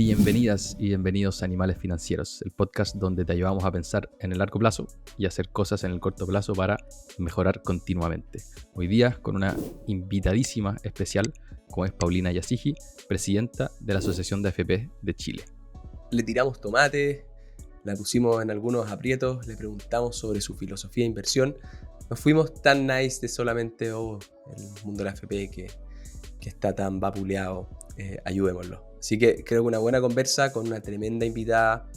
Bienvenidas y bienvenidos a Animales Financieros, el podcast donde te ayudamos a pensar en el largo plazo y hacer cosas en el corto plazo para mejorar continuamente. Hoy día con una invitadísima especial, como es Paulina Yasigi, presidenta de la Asociación de AFP de Chile. Le tiramos tomate, la pusimos en algunos aprietos, le preguntamos sobre su filosofía de inversión. No fuimos tan nice de solamente el mundo de la AFP que está tan vapuleado, ayudémoslo. Así que creo que una buena conversa con una tremenda invitada,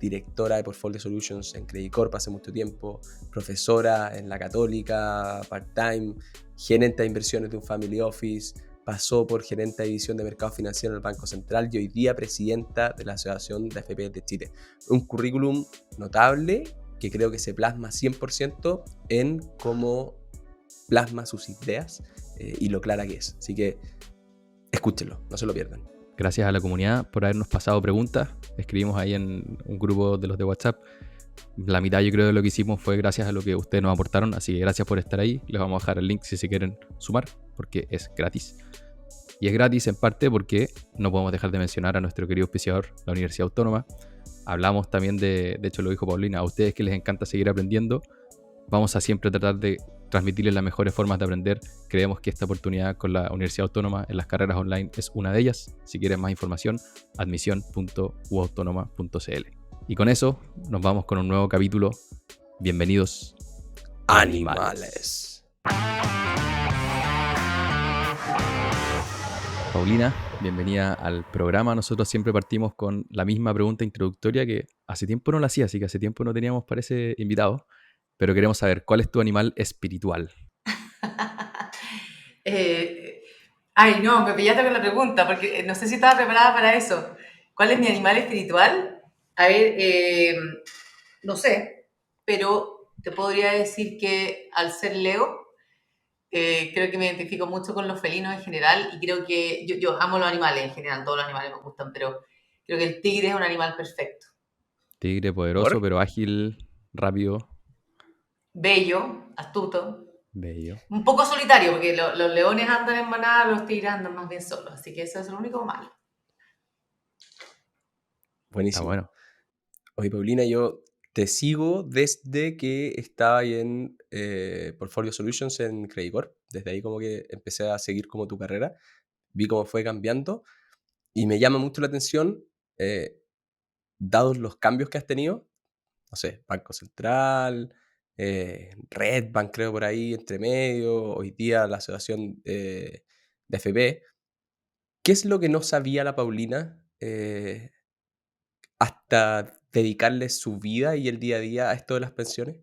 directora de Portfolio Solutions en Credit Corp hace mucho tiempo, profesora en la Católica, part-time, gerente de inversiones de un family office, pasó por gerente de división de mercado financiero en el Banco Central y hoy día presidenta de la Asociación de AFP de Chile. Un currículum notable que creo que se plasma 100% en cómo plasma sus ideas y lo clara que es. Así que escúchenlo, no se lo pierdan. Gracias a la comunidad por habernos pasado preguntas. Escribimos ahí en un grupo de los de WhatsApp. La mitad yo creo de lo que hicimos fue gracias a lo que ustedes nos aportaron, así que gracias por estar ahí. Les vamos a dejar el link si se quieren sumar, porque es gratis. Y es gratis en parte porque no podemos dejar de mencionar a nuestro querido auspiciador, la Universidad Autónoma. Hablamos también de hecho lo dijo Paulina, a ustedes que les encanta seguir aprendiendo, vamos a siempre tratar de transmitirles las mejores formas de aprender. Creemos que esta oportunidad con la Universidad Autónoma en las carreras online es una de ellas. Si quieren más información, admisión.uautonoma.cl. Y con eso nos vamos con un nuevo capítulo. Bienvenidos a Animales. Paulina, bienvenida al programa. Nosotros siempre partimos con la misma pregunta introductoria que hace tiempo no la hacía, así que hace tiempo no teníamos, parece, invitados. Pero queremos saber, ¿cuál es tu animal espiritual? Ay, no, me pillaste con la pregunta, porque no sé si estaba preparada para eso. ¿Cuál es mi animal espiritual? A ver, no sé, pero te podría decir que al ser Leo, creo que me identifico mucho con los felinos en general y creo que yo amo los animales en general, todos los animales me gustan, pero creo que el tigre es un animal perfecto. Tigre poderoso, ¿Por? pero ágil, rápido, Bello, astuto, bello. un poco solitario, porque los leones andan en manada, los tigres andan más bien solos, así que eso es lo único malo. Está Buenísimo. bueno. Oye, Paulina, yo te sigo desde que estaba ahí en Portfolio Solutions en Credit Corp. Desde ahí como que empecé a seguir como tu carrera. Vi cómo fue cambiando y me llama mucho la atención, dados los cambios que has tenido. No sé, Banco Central, Redbank creo por ahí, entre medio, hoy día la asociación de FP. ¿Qué es lo que no sabía la Paulina hasta dedicarle su vida y el día a día a esto de las pensiones?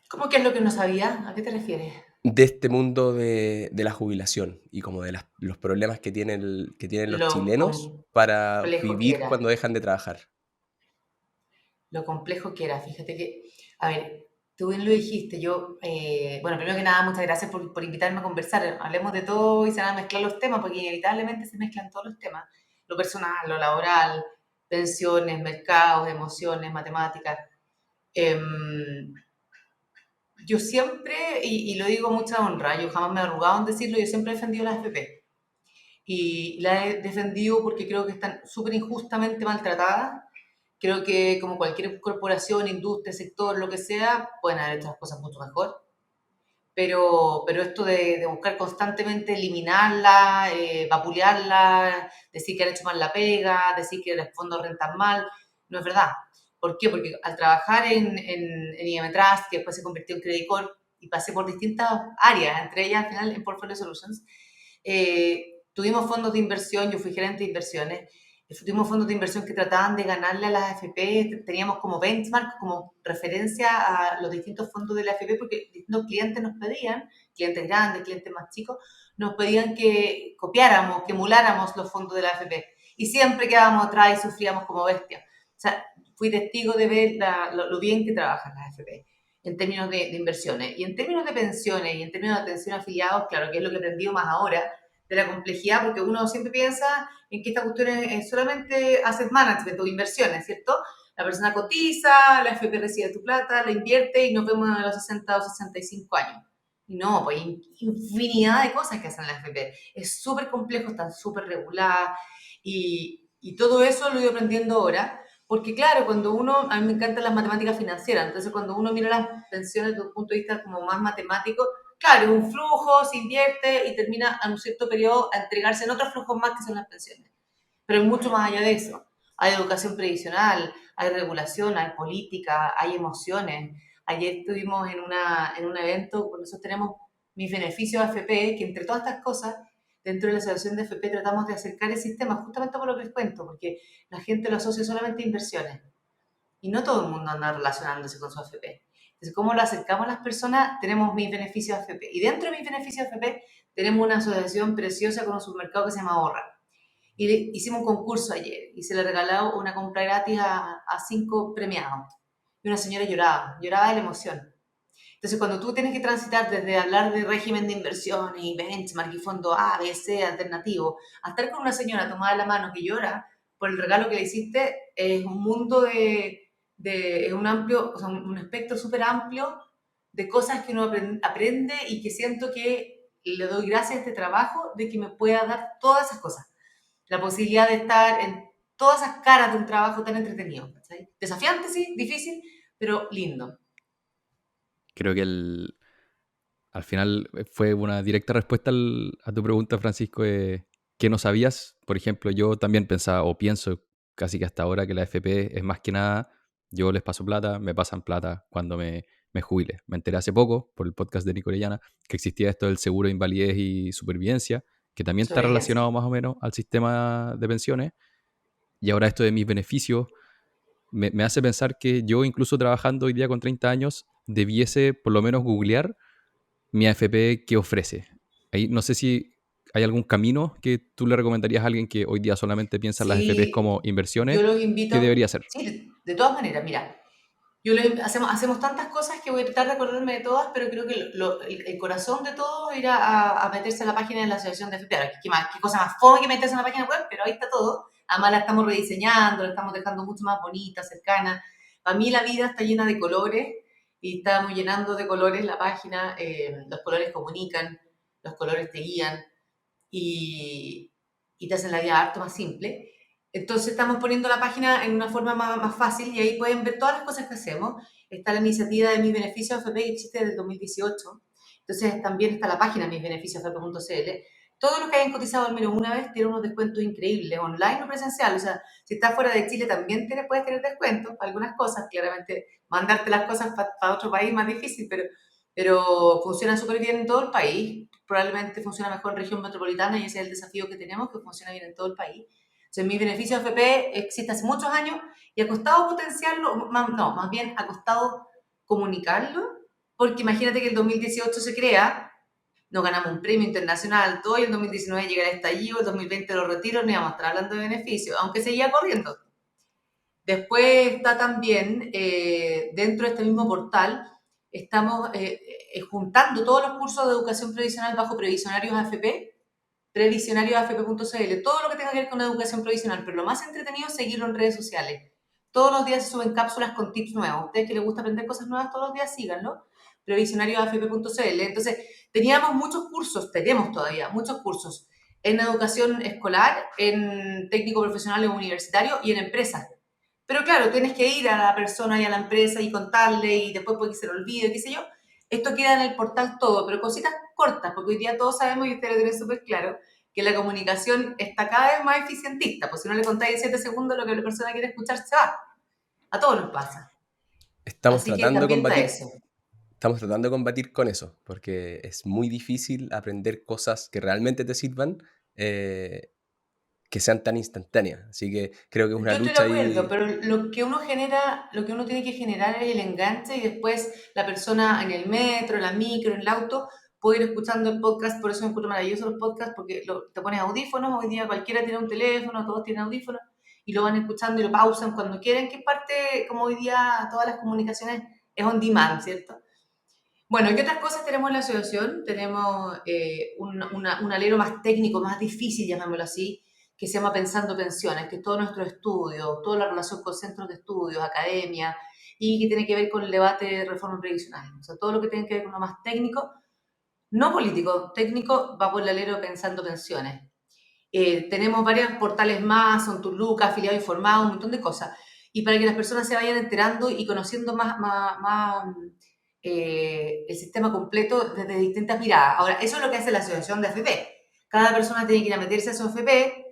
¿Cómo que es lo que no sabía? ¿A qué te refieres? De este mundo de la jubilación y como de los problemas que tienen los Lo chilenos para complejo que vivir era. cuando dejan de trabajar. Lo complejo que era. Fíjate que, a ver, tú bien lo dijiste, yo, bueno, primero que nada, muchas gracias por invitarme a conversar. Hablemos de todo y se van a mezclar los temas, porque inevitablemente se mezclan todos los temas. Lo personal, lo laboral, pensiones, mercados, emociones, matemáticas. Em, yo siempre, y lo digo con mucha honra, yo jamás me he arrugado en decirlo, yo siempre he defendido las FP. Y la he defendido porque creo que están súper injustamente maltratadas. Creo que como cualquier corporación, industria, sector, lo que sea, pueden haber hecho las cosas mucho mejor. Pero esto de buscar constantemente eliminarla, vapulearla, decir que han hecho mal la pega, decir que los fondos rentan mal, no es verdad. ¿Por qué? Porque al trabajar en IM Trust, que después se convirtió en Credit Corp, y pasé por distintas áreas, entre ellas al final en Portfolio Solutions, tuvimos fondos de inversión, yo fui gerente de inversiones, tuvimos fondos de inversión que trataban de ganarle a las AFP, teníamos como benchmark, como referencia a los distintos fondos de la AFP, porque distintos clientes nos pedían, clientes grandes, clientes más chicos, nos pedían que copiáramos, que emuláramos los fondos de la AFP. Y siempre quedábamos atrás y sufríamos como bestias. O sea, fui testigo de ver lo bien que trabajan las AFP en términos de inversiones. Y en términos de pensiones y en términos de atención a afiliados, claro, que es lo que he aprendido más ahora, de la complejidad, porque uno siempre piensa en que esta cuestión es solamente asset management o inversiones, ¿cierto? La persona cotiza, la FP recibe tu plata, la invierte y nos vemos a los 60 o 65 años. Y no, pues hay infinidad de cosas que hacen la FP. Es súper complejo, están súper reguladas y Y todo eso lo he ido aprendiendo ahora, porque claro, a mí me encantan las matemáticas financieras, entonces cuando uno mira las pensiones desde un punto de vista como más matemático, claro, es un flujo, se invierte y termina en un cierto periodo a entregarse en otros flujos más que son las pensiones. Pero es mucho más allá de eso. Hay educación previsional, hay regulación, hay política, hay emociones. Ayer estuvimos en un evento, nosotros tenemos mis beneficios AFP, que entre todas estas cosas, dentro de la asociación de AFP tratamos de acercar el sistema, justamente por lo que les cuento, porque la gente lo asocia solamente a inversiones. Y no todo el mundo anda relacionándose con su AFP. Entonces, ¿cómo lo acercamos a las personas? Tenemos mis beneficios AFP. Y dentro de mis beneficios AFP tenemos una asociación preciosa con un supermercado que se llama Ahorra. Y hicimos un concurso ayer y se le regaló una compra gratis a 5 premiados. Y una señora lloraba de la emoción. Entonces, cuando tú tienes que transitar desde hablar de régimen de inversiones y benchmark y fondo A, B, C, alternativo, a estar con una señora tomada de la mano que llora por el regalo que le hiciste, es un mundo es un amplio, o sea, un espectro súper amplio de cosas que uno aprende y que siento que le doy gracias a este trabajo de que me pueda dar todas esas cosas. La posibilidad de estar en todas esas caras de un trabajo tan entretenido. ¿Sí? Desafiante, sí, difícil, pero lindo. Creo que al final fue una directa respuesta a tu pregunta, Francisco, de qué no sabías. Por ejemplo, yo también pensaba o pienso casi que hasta ahora que la FP es más que nada, yo les paso plata, me pasan plata cuando me jubile. Me enteré hace poco, por el podcast de Nico Orellana, que existía esto del seguro de invalidez y supervivencia, que también está Sobrevivencia. relacionado más o menos al sistema de pensiones. Y ahora esto de mis beneficios me hace pensar que yo, incluso trabajando hoy día con 30 años, debiese por lo menos googlear mi AFP que ofrece. Ahí no sé si hay algún camino que tú le recomendarías a alguien que hoy día solamente piensa en las AFPs como Sí, inversiones, yo los ¿qué invito, debería hacer? sí, de todas maneras, mira, hacemos tantas cosas que voy a tratar de acordarme de todas, pero creo que el corazón de todo es ir a meterse en la página de la Asociación de FP. Ahora, qué cosa más fome que meterse en la página web, pero ahí está todo. Además la estamos rediseñando, la estamos dejando mucho más bonita, cercana. Para mí la vida está llena de colores y estamos llenando de colores la página. Los colores comunican, los colores te guían y, y te hacen la vida harto más simple. Entonces estamos poniendo la página en una forma más fácil y ahí pueden ver todas las cosas que hacemos. Está la iniciativa de Mis Beneficios AFP que existe desde el 2018. Entonces también está la página misbeneficiosafp.cl. Todos los que hayan cotizado al menos una vez tienen unos descuentos increíbles, online o presencial. O sea, si estás fuera de Chile también puedes tener descuentos para algunas cosas. Claramente mandarte las cosas para otro país es más difícil, pero funciona súper bien en todo el país. Probablemente funciona mejor en región metropolitana y ese es el desafío que tenemos, que funciona bien en todo el país. Entonces, mi beneficio AFP existe hace muchos años y ha costado potenciarlo, más bien ha costado comunicarlo, porque imagínate que el 2018 se crea, nos ganamos un premio internacional, todo, y el 2019 llega el estallido, el 2020 los retiros, no íbamos a estar hablando de beneficios, aunque seguía corriendo. Después está también, dentro de este mismo portal, estamos juntando todos los cursos de educación previsional bajo Previsionarios AFP, previsionariosafp.cl, todo lo que tenga que ver con educación provisional, pero lo más entretenido es seguirlo en redes sociales. Todos los días se suben cápsulas con tips nuevos. A ustedes que les gusta aprender cosas nuevas todos los días, síganlo. Previsionariosafp.cl. Entonces, teníamos muchos cursos, tenemos todavía muchos cursos en educación escolar, en técnico profesional y universitario y en empresas. Pero claro, tienes que ir a la persona y a la empresa y contarle y después puede que se le olvide, qué sé yo. Esto queda en el portal todo, pero cositas cortas, porque hoy día todos sabemos y ustedes lo tienen súper claro, que la comunicación está cada vez más eficientista, pues si no le contáis en 7 segundos lo que la persona quiere escuchar, se va. A todos nos pasa. Estamos Así que tratando de también está combatir, eso. estamos tratando de combatir con eso, porque es muy difícil aprender cosas que realmente te sirvan, que sean tan instantáneas. Así que creo que es una Yo estoy de lucha acuerdo, ahí. pero lo que uno genera, lo que uno tiene que generar es el enganche y después la persona en el metro, en la micro, en el auto, puede ir escuchando el podcast. Por eso me encuentro maravilloso los podcasts, porque te pones audífonos. Hoy día cualquiera tiene un teléfono, todos tienen audífonos y lo van escuchando y lo pausan cuando quieren, que es parte, como hoy día todas las comunicaciones es on demand, ¿cierto? Bueno, ¿qué otras cosas tenemos en la asociación? Tenemos un alero más técnico, más difícil, llamémoslo así, que se llama Pensando Pensiones, que es todo nuestro estudio, toda la relación con centros de estudios, academia, y que tiene que ver con el debate de reforma previsional. O sea, todo lo que tiene que ver con lo más técnico, no político, técnico, va por el alero Pensando Pensiones. Tenemos varios portales más, son tus lucas, afiliado informado, un montón de cosas. Y para que las personas se vayan enterando y conociendo más el sistema completo desde distintas miradas. Ahora, eso es lo que hace la asociación de AFP. Cada persona tiene que ir a meterse a su AFP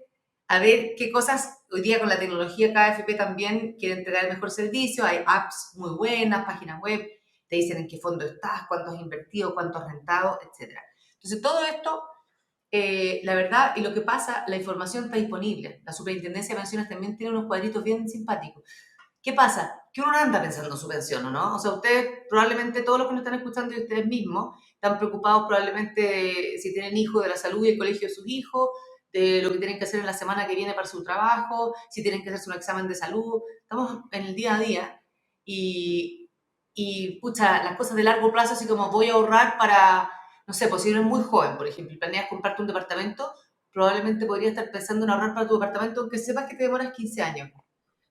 a ver qué cosas, hoy día con la tecnología, cada AFP también quiere entregar el mejor servicio, hay apps muy buenas, páginas web, te dicen en qué fondo estás, cuánto has invertido, cuánto has rentado, etc. Entonces, todo esto, la verdad, y lo que pasa, la información está disponible. La Superintendencia de Pensiones también tiene unos cuadritos bien simpáticos. ¿Qué pasa? Que uno no anda pensando en su pensión, ¿no? O sea, ustedes, probablemente todos los que nos están escuchando y ustedes mismos, están preocupados probablemente si tienen hijos de la salud y el colegio de sus hijos, de lo que tienen que hacer en la semana que viene para su trabajo, si tienen que hacerse un examen de salud. Estamos en el día a día y pucha, las cosas de largo plazo, así como voy a ahorrar para, no sé, pues si eres muy joven, por ejemplo, y planeas comprarte un departamento, probablemente podrías estar pensando en ahorrar para tu departamento, aunque sepas que te demoras 15 años.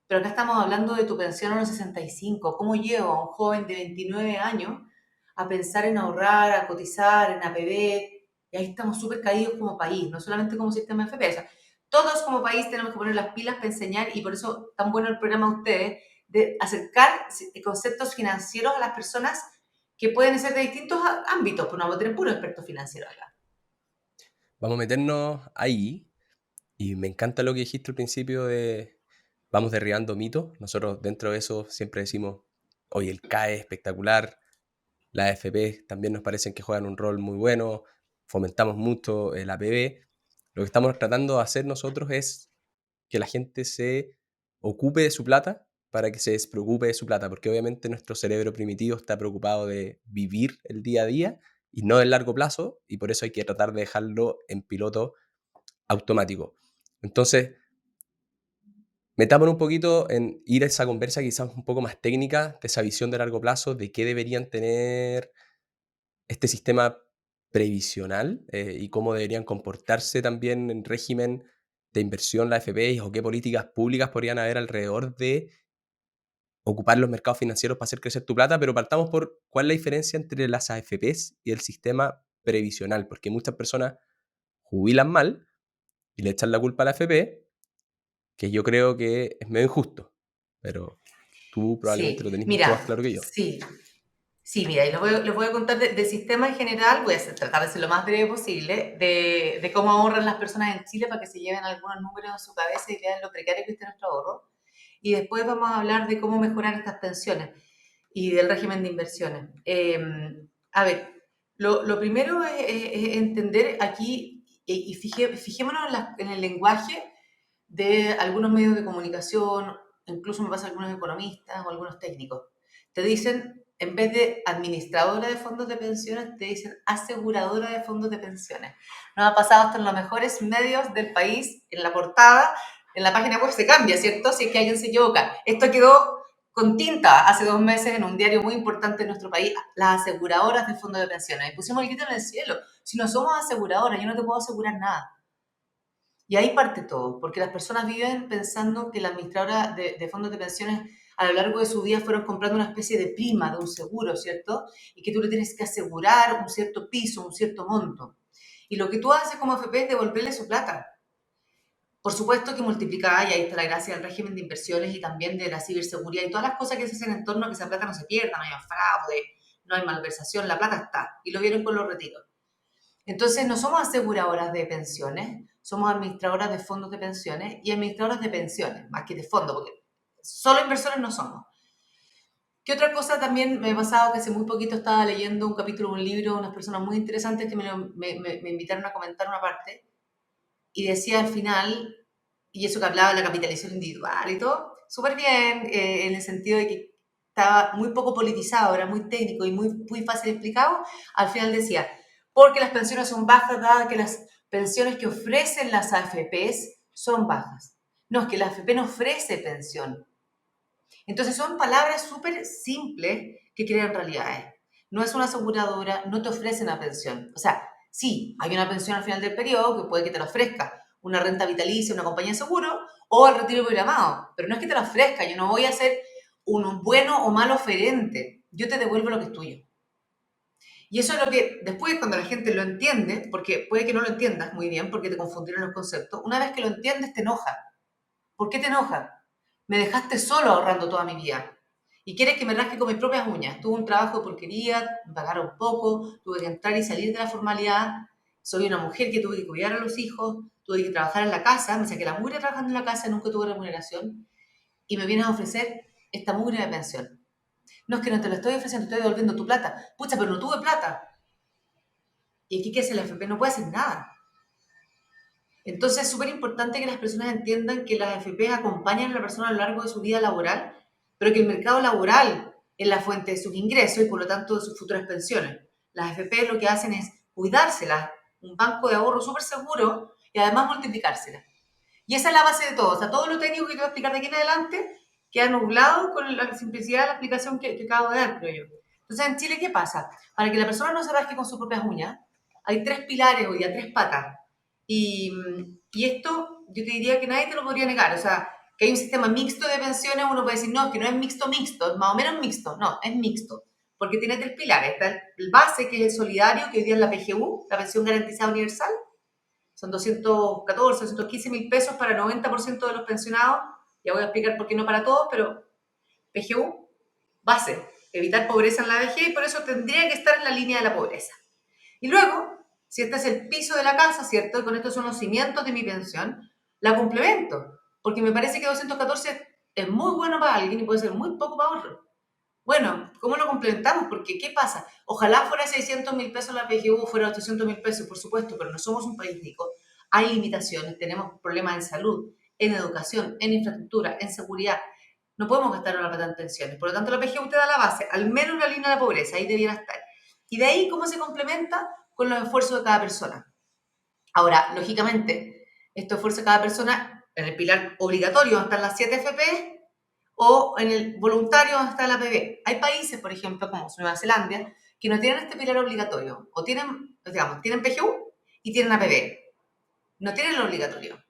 Pero acá estamos hablando de tu pensión a los 65. ¿Cómo llevo a un joven de 29 años a pensar en ahorrar, a cotizar, en APB? Y ahí estamos súper caídos como país, no solamente como sistema de FP. O sea, todos como país tenemos que poner las pilas para enseñar y por eso tan bueno el programa de ustedes de acercar conceptos financieros a las personas que pueden ser de distintos ámbitos, pues no vamos a tener puro experto financiero acá. Vamos a meternos ahí y me encanta lo que dijiste al principio de vamos derribando mitos. Nosotros dentro de eso siempre decimos, oye, el CAE es espectacular, las AFP también nos parecen que juegan un rol muy bueno, fomentamos mucho el APB. Lo que estamos tratando de hacer nosotros es que la gente se ocupe de su plata para que se despreocupe de su plata, porque obviamente nuestro cerebro primitivo está preocupado de vivir el día a día y no del largo plazo, y por eso hay que tratar de dejarlo en piloto automático. Entonces, metámonos un poquito en ir a esa conversa quizás un poco más técnica, de esa visión de largo plazo, de qué deberían tener este sistema previsional y cómo deberían comportarse también en régimen de inversión la FP o qué políticas públicas podrían haber alrededor de ocupar los mercados financieros para hacer crecer tu plata, pero partamos por cuál es la diferencia entre las AFPs y el sistema previsional, porque muchas personas jubilan mal y le echan la culpa a la AFP, que yo creo que es medio injusto, pero tú probablemente lo Sí, tenés mucho más mira, claro que yo. sí. Sí, mira, y les voy a contar del sistema en general, voy a tratar de ser lo más breve posible, de cómo ahorran las personas en Chile para que se lleven algunos números en su cabeza y vean lo precario que está nuestro ahorro. Y después vamos a hablar de cómo mejorar estas pensiones y del régimen de inversiones. A ver, lo primero es entender aquí, y fijémonos en el lenguaje de algunos medios de comunicación, incluso me pasa algunos economistas o algunos técnicos. Te dicen, en vez de administradora de fondos de pensiones, te dicen aseguradora de fondos de pensiones. Nos ha pasado hasta en los mejores medios del país, en la portada, en la página web se cambia, ¿cierto? Si es que alguien se equivoca. Esto quedó con tinta hace 2 meses en un diario muy importante en nuestro país, las aseguradoras de fondos de pensiones. Y pusimos el grito en el cielo. Si no somos aseguradoras, yo no te puedo asegurar nada. Y ahí parte todo, porque las personas viven pensando que la administradora de fondos de pensiones a lo largo de su vida fueron comprando una especie de prima de un seguro, ¿cierto? Y que tú le tienes que asegurar un cierto piso, un cierto monto. Y lo que tú haces como AFP es devolverle su plata. Por supuesto que multiplicada, y ahí está la gracia del régimen de inversiones y también de la ciberseguridad y todas las cosas que se hacen en torno a que esa plata no se pierda, no hay fraude, no hay malversación, la plata está. Y lo vieron con los retiros. Entonces, no somos aseguradoras de pensiones, somos administradoras de fondos de pensiones y administradoras de pensiones, más que de fondos, porque solo inversores no somos. ¿Qué otra cosa también me ha pasado? Que hace muy poquito estaba leyendo un capítulo de un libro de unas personas muy interesantes que me invitaron a comentar una parte y decía al final, y eso que hablaba de la capitalización individual y todo, súper bien, en el sentido de que estaba muy poco politizado, era muy técnico y muy fácil explicado, al final decía, porque las pensiones son bajas, dadas que las pensiones que ofrecen las AFPs son bajas. No, es que la AFP no ofrece pensión. Entonces son palabras súper simples que crean realidades. No es una aseguradora, no te ofrece una pensión. O sea, sí, hay una pensión al final del periodo que puede que te la ofrezca una renta vitalicia, una compañía de seguro o el retiro programado, pero no es que te la ofrezca, yo no voy a ser un bueno o mal oferente, yo te devuelvo lo que es tuyo. Y eso es lo que después cuando la gente lo entiende, porque puede que no lo entiendas muy bien, porque te confundieron los conceptos, una vez que lo entiendes te enoja. ¿Por qué te enoja? Me dejaste solo ahorrando toda mi vida. Y quieres que me rasque con mis propias uñas. Tuve un trabajo de porquería, me pagaron poco, tuve que entrar y salir de la formalidad. Soy una mujer que tuve que cuidar a los hijos, tuve que trabajar en la casa, me saqué la mugre trabajando en la casa, nunca tuve remuneración. Y me vienes a ofrecer esta mugre de pensión. No es que no te lo estoy ofreciendo, te estoy devolviendo tu plata. Pucha, pero no tuve plata. Y aquí, ¿qué hace la FP? No puede hacer nada. Entonces es súper importante que las personas entiendan que las AFP acompañan a la persona a lo largo de su vida laboral, pero que el mercado laboral es la fuente de sus ingresos y por lo tanto de sus futuras pensiones. Las AFP lo que hacen es cuidárselas, un banco de ahorro súper seguro y además multiplicárselas. Y esa es la base de todo. O sea, todo lo técnico que te voy a explicar de aquí en adelante queda nublado con la simplicidad de la explicación que acabo de dar, creo yo. Entonces, en Chile, ¿qué pasa? Para que la persona no se rasque con sus propias uñas, hay 3 pilares hoy día, 3 patas. Y, y esto yo te diría que nadie te lo podría negar. O sea, que hay un sistema mixto de pensiones, uno puede decir, no, es que no es mixto, es más o menos mixto. No, es mixto. Porque tiene 3 pilares. Está el base, que es el solidario, que hoy día es la PGU, la pensión garantizada universal. Son 214, 215 mil pesos para el 90% de los pensionados. Ya voy a explicar por qué no para todos, pero PGU, base, evitar pobreza en la vejez y por eso tendría que estar en la línea de la pobreza. Y luego, si este es el piso de la casa, ¿cierto? Y con estos son los cimientos de mi pensión, la complemento, porque me parece que 214 es muy bueno para alguien y puede ser muy poco para otro. Bueno, ¿cómo lo complementamos? Porque, ¿qué pasa? Ojalá fuera 600 mil pesos la PGU, fuera 800 mil pesos, por supuesto, pero no somos un país rico. Hay limitaciones, tenemos problemas en salud, en educación, en infraestructura, en seguridad. No podemos gastar una plata en pensiones. Por lo tanto, la PGU te da la base, al menos una línea de pobreza, ahí debiera estar. Y de ahí, ¿cómo se complementa? Con los esfuerzos de cada persona. Ahora, lógicamente, estos esfuerzos de cada persona, en el pilar obligatorio, donde están las 7 FP, o en el voluntario donde está la APB. Hay países, por ejemplo, como Nueva Zelanda, que no tienen este pilar obligatorio, o tienen, digamos, tienen PGU y tienen APB. No tienen lo obligatorio.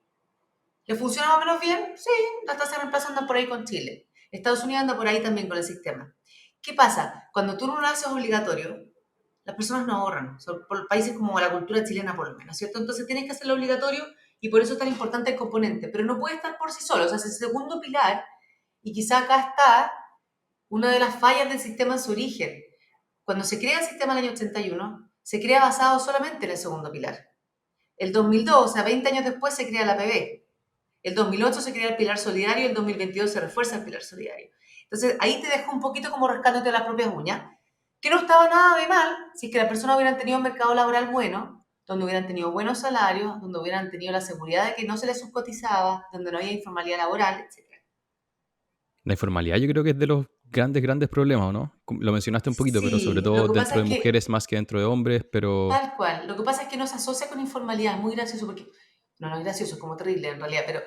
¿Le funciona más o menos bien? Sí, las tasas de reemplazo andan por ahí con Chile. Estados Unidos anda por ahí también con el sistema. ¿Qué pasa? Cuando tú no lo haces obligatorio, las personas no ahorran. Son por países como la cultura chilena, por lo menos, ¿cierto? Entonces tienes que hacerlo obligatorio y por eso es tan importante el componente. Pero no puede estar por sí solo. O sea, es el segundo pilar y quizá acá está una de las fallas del sistema en su origen. Cuando se crea el sistema en el año 81, se crea basado solamente en el segundo pilar. El 2002, o sea, 20 años después, se crea la APB. El 2008 se crea el pilar solidario y el 2022 se refuerza el pilar solidario. Entonces, ahí te dejo un poquito como rescándote las propias uñas, que no estaba nada de mal si es que las personas hubieran tenido un mercado laboral bueno, donde hubieran tenido buenos salarios, donde hubieran tenido la seguridad de que no se les subcotizaba, donde no había informalidad laboral, etc. La informalidad yo creo que es de los grandes problemas, ¿no? Lo mencionaste un poquito, pero sobre Sí, lo todo que pasa dentro es de que mujeres más que dentro de hombres, pero tal cual. Lo que pasa es que no se asocia con informalidad. Es muy gracioso porque... No, no es gracioso, es como terrible en realidad. Pero,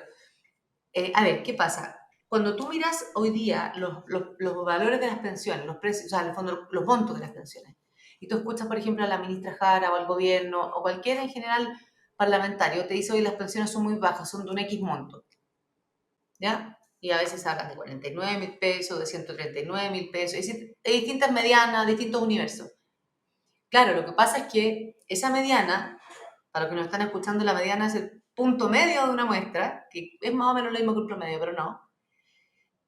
a ver, ¿qué pasa? Cuando tú miras hoy día los valores de las pensiones, los precios, o sea, en el fondo, los montos de las pensiones, y tú escuchas, por ejemplo, a la ministra Jara o al gobierno, o cualquiera en general parlamentario, te dice hoy las pensiones son muy bajas, son de un X monto, ¿ya? Y a veces hablan de 49 mil pesos, de 139 mil pesos, hay distintas medianas, distintos universos. Claro, lo que pasa es que esa mediana, para los que nos están escuchando, la mediana es el punto medio de una muestra, que es más o menos lo mismo que el promedio, pero no.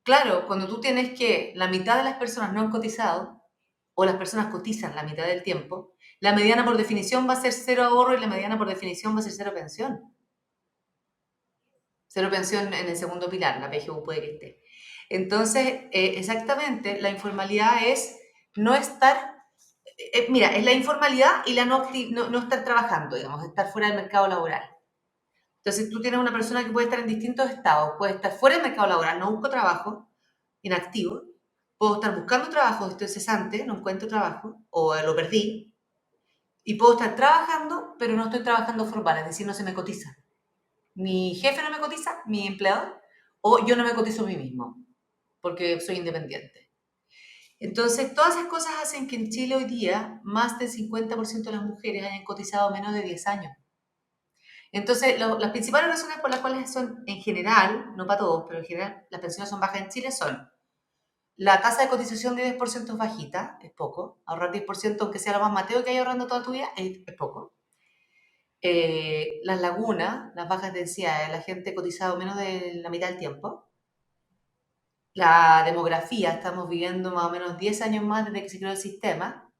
Claro, cuando tú tienes que la mitad de las personas no han cotizado, o las personas cotizan la mitad del tiempo, la mediana por definición va a ser cero ahorro y la mediana por definición va a ser cero pensión. Cero pensión en el segundo pilar, la PGU puede que esté. Entonces, exactamente, la informalidad es no estar mira, es la informalidad y la no estar trabajando, digamos, estar fuera del mercado laboral. Entonces, tú tienes una persona que puede estar en distintos estados, puede estar fuera del mercado laboral, no busco trabajo, inactivo, puedo estar buscando trabajo, estoy cesante, no encuentro trabajo, o lo perdí, y puedo estar trabajando, pero no estoy trabajando formal, es decir, no se me cotiza. Mi jefe no me cotiza, mi empleador, o yo no me cotizo a mí mismo, porque soy independiente. Entonces, todas esas cosas hacen que en Chile hoy día más del 50% de las mujeres hayan cotizado menos de 10 años. Entonces, las principales razones por las cuales son, en general, no para todos, pero en general las pensiones son bajas en Chile son La tasa de cotización de 10% es bajita, es poco. Ahorrar 10%, aunque sea lo más mateo que hay ahorrando toda tu vida, es poco. Las lagunas, las bajas densidades, la gente cotizado menos de la mitad del tiempo. La demografía, estamos viviendo más o menos 10 años más desde que se creó el sistema.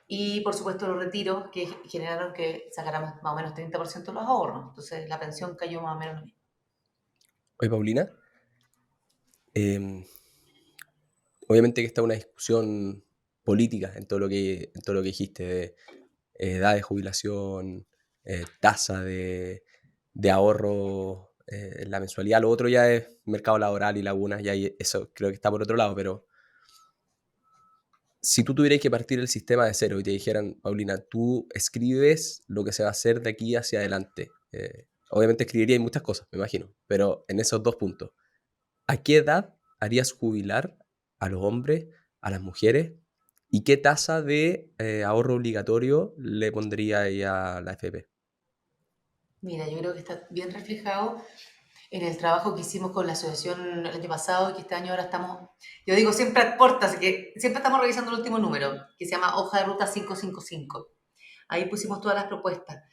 Y, por supuesto, los retiros que generaron que sacara más o menos 30% de los ahorros. Entonces, la pensión cayó más o menos lo mismo. Oye, Paulina, eh, obviamente que está una discusión política en todo lo que dijiste de edad de jubilación, tasa de ahorro en la mensualidad. Lo otro ya es mercado laboral y lagunas, y ahí eso creo que está por otro lado, pero si tú tuvieras que partir el sistema de cero y te dijeran, Paulina, tú escribes lo que se va a hacer de aquí hacia adelante, obviamente escribirías muchas cosas, me imagino, pero en esos dos puntos, ¿a qué edad harías jubilar a los hombres, a las mujeres? ¿Y qué tasa de ahorro obligatorio le pondría ahí a la FP? Mira, yo creo que está bien reflejado en el trabajo que hicimos con la asociación el año pasado y que este año ahora estamos, yo digo siempre a puertas, que siempre estamos revisando el último número, que se llama Hoja de Ruta 555. Ahí pusimos todas las propuestas.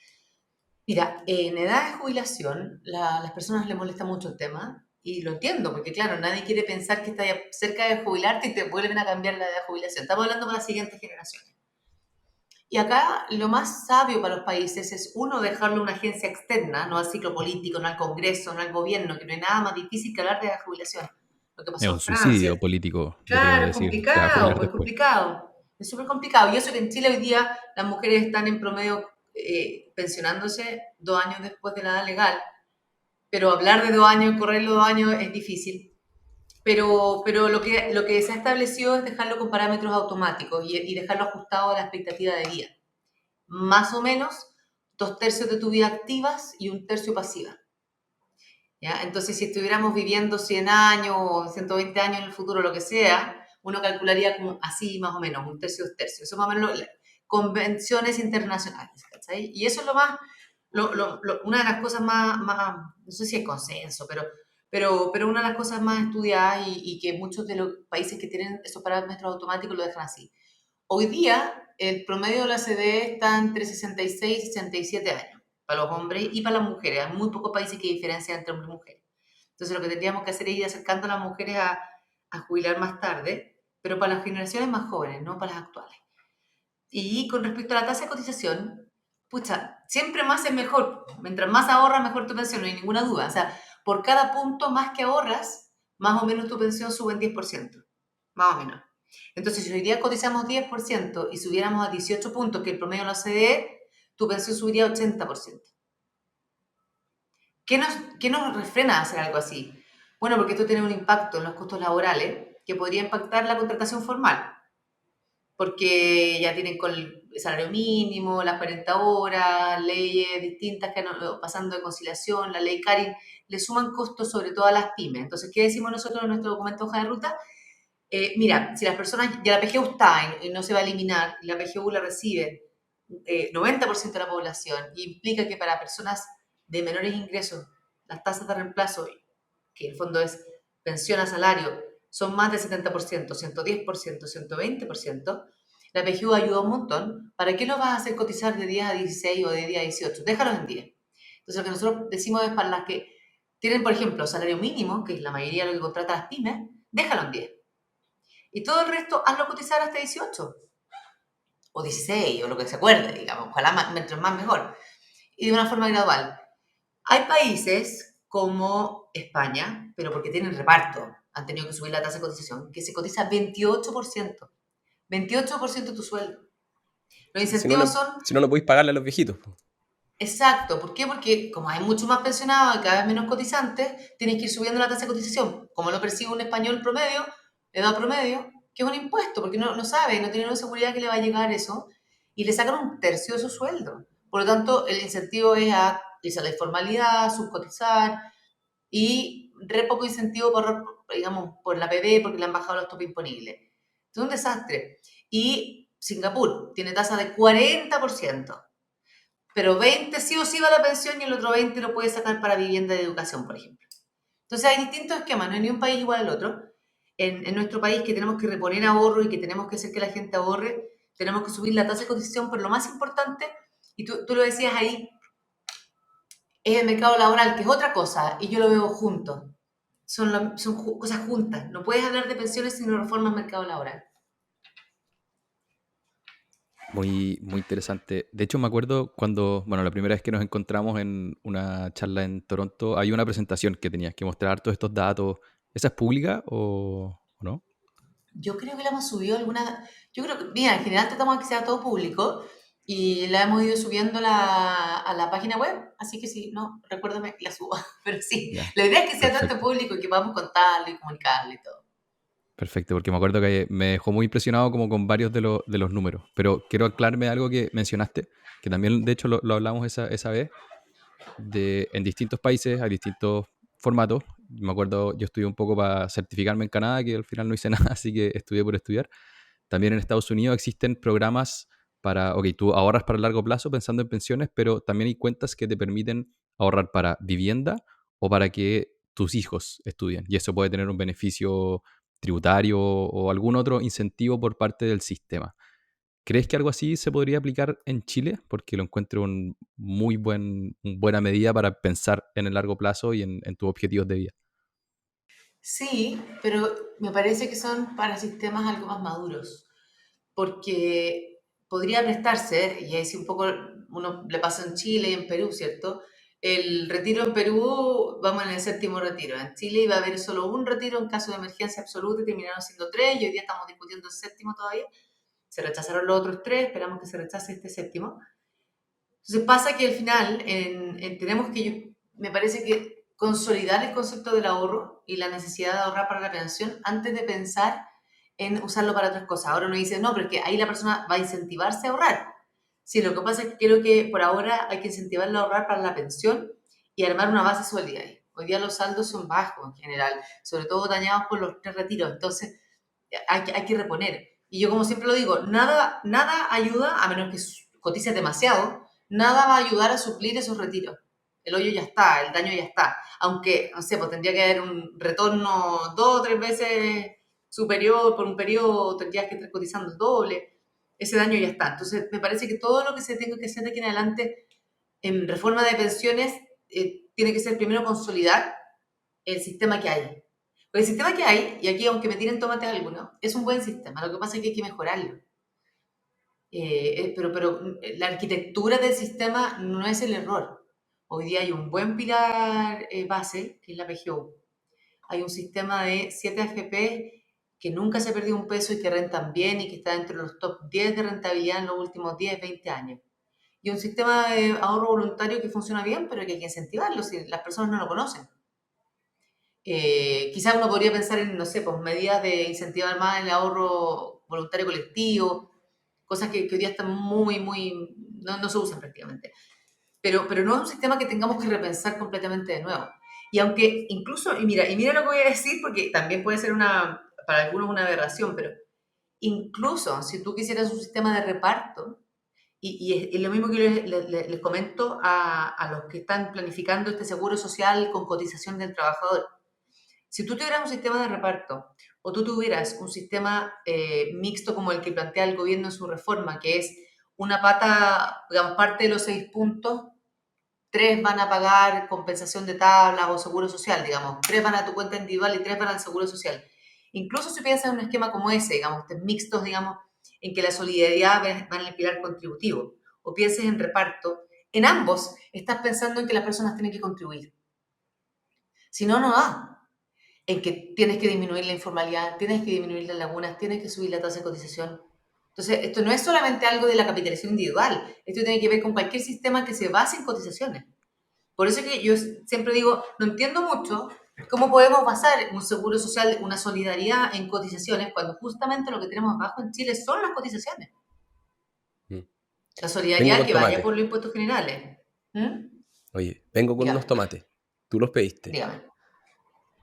Mira, en edad de jubilación, las personas les molesta mucho el tema y lo entiendo, porque claro, nadie quiere pensar que estás cerca de jubilarte y te vuelven a cambiar la edad de jubilación. Estamos hablando para las siguientes generaciones. Y acá lo más sabio para los países es, uno, dejarlo a una agencia externa, no al ciclo político, no al Congreso, no al gobierno, que no hay nada más difícil que hablar de la jubilación. Lo que Es pasó un en Francia. suicidio político, yo creo Claro, es decir, te va a jubilar complicado, es después. complicado. Es súper complicado. Y eso que en Chile hoy día las mujeres están en promedio pensionándose 2 años después de la edad legal. Pero hablar de 2 años, correr los 2 años es difícil. Pero lo que se ha establecido es dejarlo con parámetros automáticos y dejarlo ajustado a la expectativa de vida. Más o menos 2/3 de tu vida activas y 1/3 pasiva. ¿Ya? Entonces, si estuviéramos viviendo 100 años o 120 años en el futuro, lo que sea, uno calcularía como así más o menos, 1/3, 2/3. Eso más o menos convenciones internacionales, ¿cachai? Y eso es lo más, una de las cosas más, no sé si es consenso, pero una de las cosas más estudiadas y que muchos de los países que tienen esos parámetros automáticos lo dejan así. Hoy día, el promedio de la CDE está entre 66 y 67 años para los hombres y para las mujeres. Hay muy pocos países que diferencian entre hombres y mujeres. Entonces, lo que tendríamos que hacer es ir acercando a las mujeres a jubilar más tarde, pero para las generaciones más jóvenes, no para las actuales. Y con respecto a la tasa de cotización, pucha, siempre más es mejor. Mientras más ahorras, mejor tu pensión, no hay ninguna duda. O sea, por cada punto más que ahorras, más o menos tu pensión sube en 10%. Más o menos. Entonces, si hoy día cotizamos 10% y subiéramos a 18 puntos, que el promedio de la OCDE, tu pensión subiría a 80%. ¿Qué nos refrena a hacer algo así? Bueno, porque esto tiene un impacto en los costos laborales que podría impactar la contratación formal, porque ya tienen con el salario mínimo, las 40 horas, leyes distintas que han ido pasando de conciliación, la ley Karin, le suman costos sobre todo a las pymes. Entonces, ¿qué decimos nosotros en nuestro documento hoja de ruta? Mira, si las personas, ya la PGU está y no se va a eliminar, y la PGU la recibe 90% de la población, y implica que para personas de menores ingresos, las tasas de reemplazo, que en el fondo es pensión a salario, son más del 70%, 110%, 120%, la PGU ayuda un montón. ¿Para qué lo vas a hacer cotizar de 10 a 16 o de 10 a 18? Déjalos en 10. Entonces, lo que nosotros decimos es para las que tienen, por ejemplo, salario mínimo, que es la mayoría de lo que contrata las pymes, déjalo en 10. Y todo el resto, hazlo cotizar hasta 18 o 16 o lo que se acuerde, digamos. Ojalá mientras más mejor. Y de una forma gradual. Hay países como España, pero porque tienen reparto, han tenido que subir la tasa de cotización, que se cotiza 28%. 28% de tu sueldo. Los Si no, incentivos son. si no, no podéis pagarle a los viejitos. Exacto. ¿Por qué? Porque como hay mucho más pensionados y cada vez menos cotizantes, tienes que ir subiendo la tasa de cotización. Como lo percibe un español promedio, edad promedio, que es un impuesto, porque no sabe, no tiene una seguridad que le va a llegar eso, y le sacan 1/3 de su sueldo. Por lo tanto, el incentivo es a irse a la informalidad, subcotizar, y re poco incentivo digamos, por la PB, porque le han bajado los topes imponibles. Es un desastre. Y Singapur tiene tasa de 40%, pero 20 sí o sí va a la pensión y el otro 20 lo puede sacar para vivienda de educación, por ejemplo. Entonces hay distintos esquemas, no hay ni un país igual al otro. en nuestro país, que tenemos que reponer ahorro y que tenemos que hacer que la gente ahorre, tenemos que subir la tasa de cotización, pero lo más importante, y tú lo decías ahí, es el mercado laboral, que es otra cosa, y yo lo veo juntos. Son cosas juntas. No puedes hablar de pensiones si no reformas el mercado laboral. Muy, muy interesante. De hecho, me acuerdo cuando, bueno, la primera vez que nos encontramos en una charla en Toronto, hay una presentación que tenías que mostrar todos estos datos. ¿Esa es pública o no? Yo creo que la hemos subido alguna. Yo creo que, mira, en general tratamos de que sea todo público y la hemos ido subiendo a la página web, así que si no, recuérdame, la subo. Pero sí, Ya, la idea es que sea tanto perfecto. público y que podamos contarlo y comunicarlo y todo. Perfecto, porque me acuerdo que me dejó muy impresionado como con varios de los números. Pero quiero aclararme algo que mencionaste, que también de hecho lo hablamos esa vez, en distintos países hay distintos formatos. Me acuerdo, yo estudié un poco para certificarme en Canadá, que al final no hice nada, así que estudié por estudiar. También en Estados Unidos existen programas para, ok, tú ahorras para el largo plazo pensando en pensiones, pero también hay cuentas que te permiten ahorrar para vivienda o para que tus hijos estudien. Y eso puede tener un beneficio tributario o algún otro incentivo por parte del sistema. ¿Crees que algo así se podría aplicar en Chile? Porque lo encuentro buena medida para pensar en el largo plazo y en tus objetivos de vida. Sí, pero me parece que son para sistemas algo más maduros, porque podría prestarse, y ahí sí un poco uno le pasa en Chile y en Perú, ¿cierto? El retiro en Perú, vamos en el séptimo retiro. En Chile iba a haber solo un retiro en caso de emergencia absoluta y terminaron siendo tres, y hoy día estamos discutiendo el séptimo todavía. Se rechazaron los otros tres, esperamos que se rechace este séptimo. Entonces pasa que al final tenemos que, me parece que consolidar el concepto del ahorro y la necesidad de ahorrar para la pensión antes de pensar en usarlo para otras cosas. Ahora uno dice, no, pero es que ahí la persona va a incentivarse a ahorrar. Sí, lo que pasa es que creo que por ahora hay que incentivarlo a ahorrar para la pensión y armar una base sólida ahí. Hoy día los saldos son bajos en general, sobre todo dañados por los tres retiros, entonces hay que reponer. Y yo como siempre lo digo, nada ayuda, a menos que cotices demasiado, nada va a ayudar a suplir esos retiros. El hoyo ya está, el daño ya está. Aunque, no sé, pues tendría que haber un retorno 2 o 3 veces superior por un periodo, tendrías que estar cotizando el doble. Ese daño ya está. Entonces, me parece que todo lo que se tenga que hacer de aquí en adelante en reforma de pensiones tiene que ser primero consolidar el sistema que hay. Porque el sistema que hay, y aquí aunque me tiren tomates algunos, es un buen sistema. Lo que pasa es que hay que mejorarlo. Pero la arquitectura del sistema no es el error. Hoy día hay un buen pilar base, que es la PGU. Hay un sistema de 7 AFP que nunca se ha perdido un peso y que rentan bien y que está dentro de los top 10 de rentabilidad en los últimos 10, 20 años. Y un sistema de ahorro voluntario que funciona bien, pero que hay que incentivarlo si las personas no lo conocen. Quizás uno podría pensar en, no sé, pues medidas de incentivar más el ahorro voluntario colectivo, cosas que hoy día están no se usan prácticamente. Pero no es un sistema que tengamos que repensar completamente de nuevo. Y aunque incluso, y mira lo que voy a decir, porque también puede ser para algunos una aberración, pero incluso si tú quisieras un sistema de reparto, y es lo mismo que les comento a los que están planificando este seguro social con cotización del trabajador. Si tú tuvieras un sistema de reparto o tú tuvieras un sistema mixto como el que plantea el gobierno en su reforma, que es una pata, digamos, parte de los 6 puntos, 3 van a pagar compensación de tablas o seguro social, digamos, 3 van a tu cuenta individual y 3 van al seguro social. Incluso si piensas en un esquema como ese, digamos, mixtos, digamos, en que la solidaridad va en el pilar contributivo, o pienses en reparto, en ambos estás pensando en que las personas tienen que contribuir. Si no, no va en que tienes que disminuir la informalidad, tienes que disminuir las lagunas, tienes que subir la tasa de cotización. Entonces, esto no es solamente algo de la capitalización individual, esto tiene que ver con cualquier sistema que se base en cotizaciones. Por eso es que yo siempre digo, no entiendo mucho cómo podemos basar un seguro social, una solidaridad en cotizaciones, cuando justamente lo que tenemos abajo en Chile son las cotizaciones. Mm. La Vengo solidaridad con que vaya tomate. por los impuestos generales. ¿Mm? Oye, vengo con unos Dígame, tomates. Tú los pediste. dígame,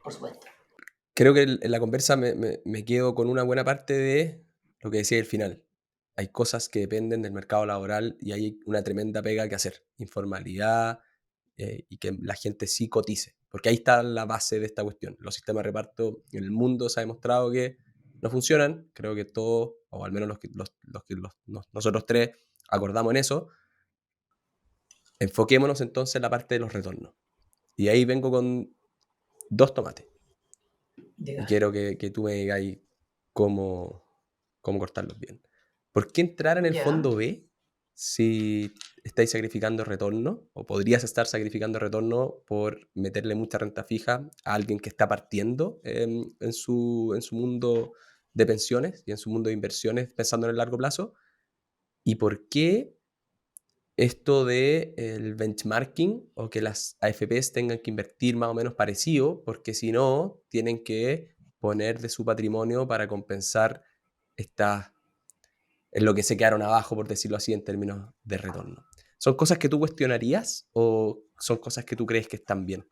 por supuesto. Creo que en la conversa me quedo con una buena parte de lo que decía al final. Hay cosas que dependen del mercado laboral y hay una tremenda pega que hacer. Informalidad, y que la gente sí cotice. Porque ahí está la base de esta cuestión. Los sistemas de reparto en el mundo se ha demostrado que no funcionan. Creo que todos, o al menos nosotros tres, acordamos en eso. Enfoquémonos entonces en la parte de los retornos. Y ahí vengo con 2 tomates. Y quiero que tú me digas cómo cortarlos bien. ¿Por qué entrar en el fondo B si estáis sacrificando retorno, o podrías estar sacrificando retorno por meterle mucha renta fija a alguien que está partiendo en su mundo de pensiones y en su mundo de inversiones pensando en el largo plazo? ¿Y por qué esto de el benchmarking, o que las AFPs tengan que invertir más o menos parecido, porque si no, tienen que poner de su patrimonio para compensar en lo que se quedaron abajo, por decirlo así, en términos de retorno? ¿Son cosas que tú cuestionarías o son cosas que tú crees que están bien?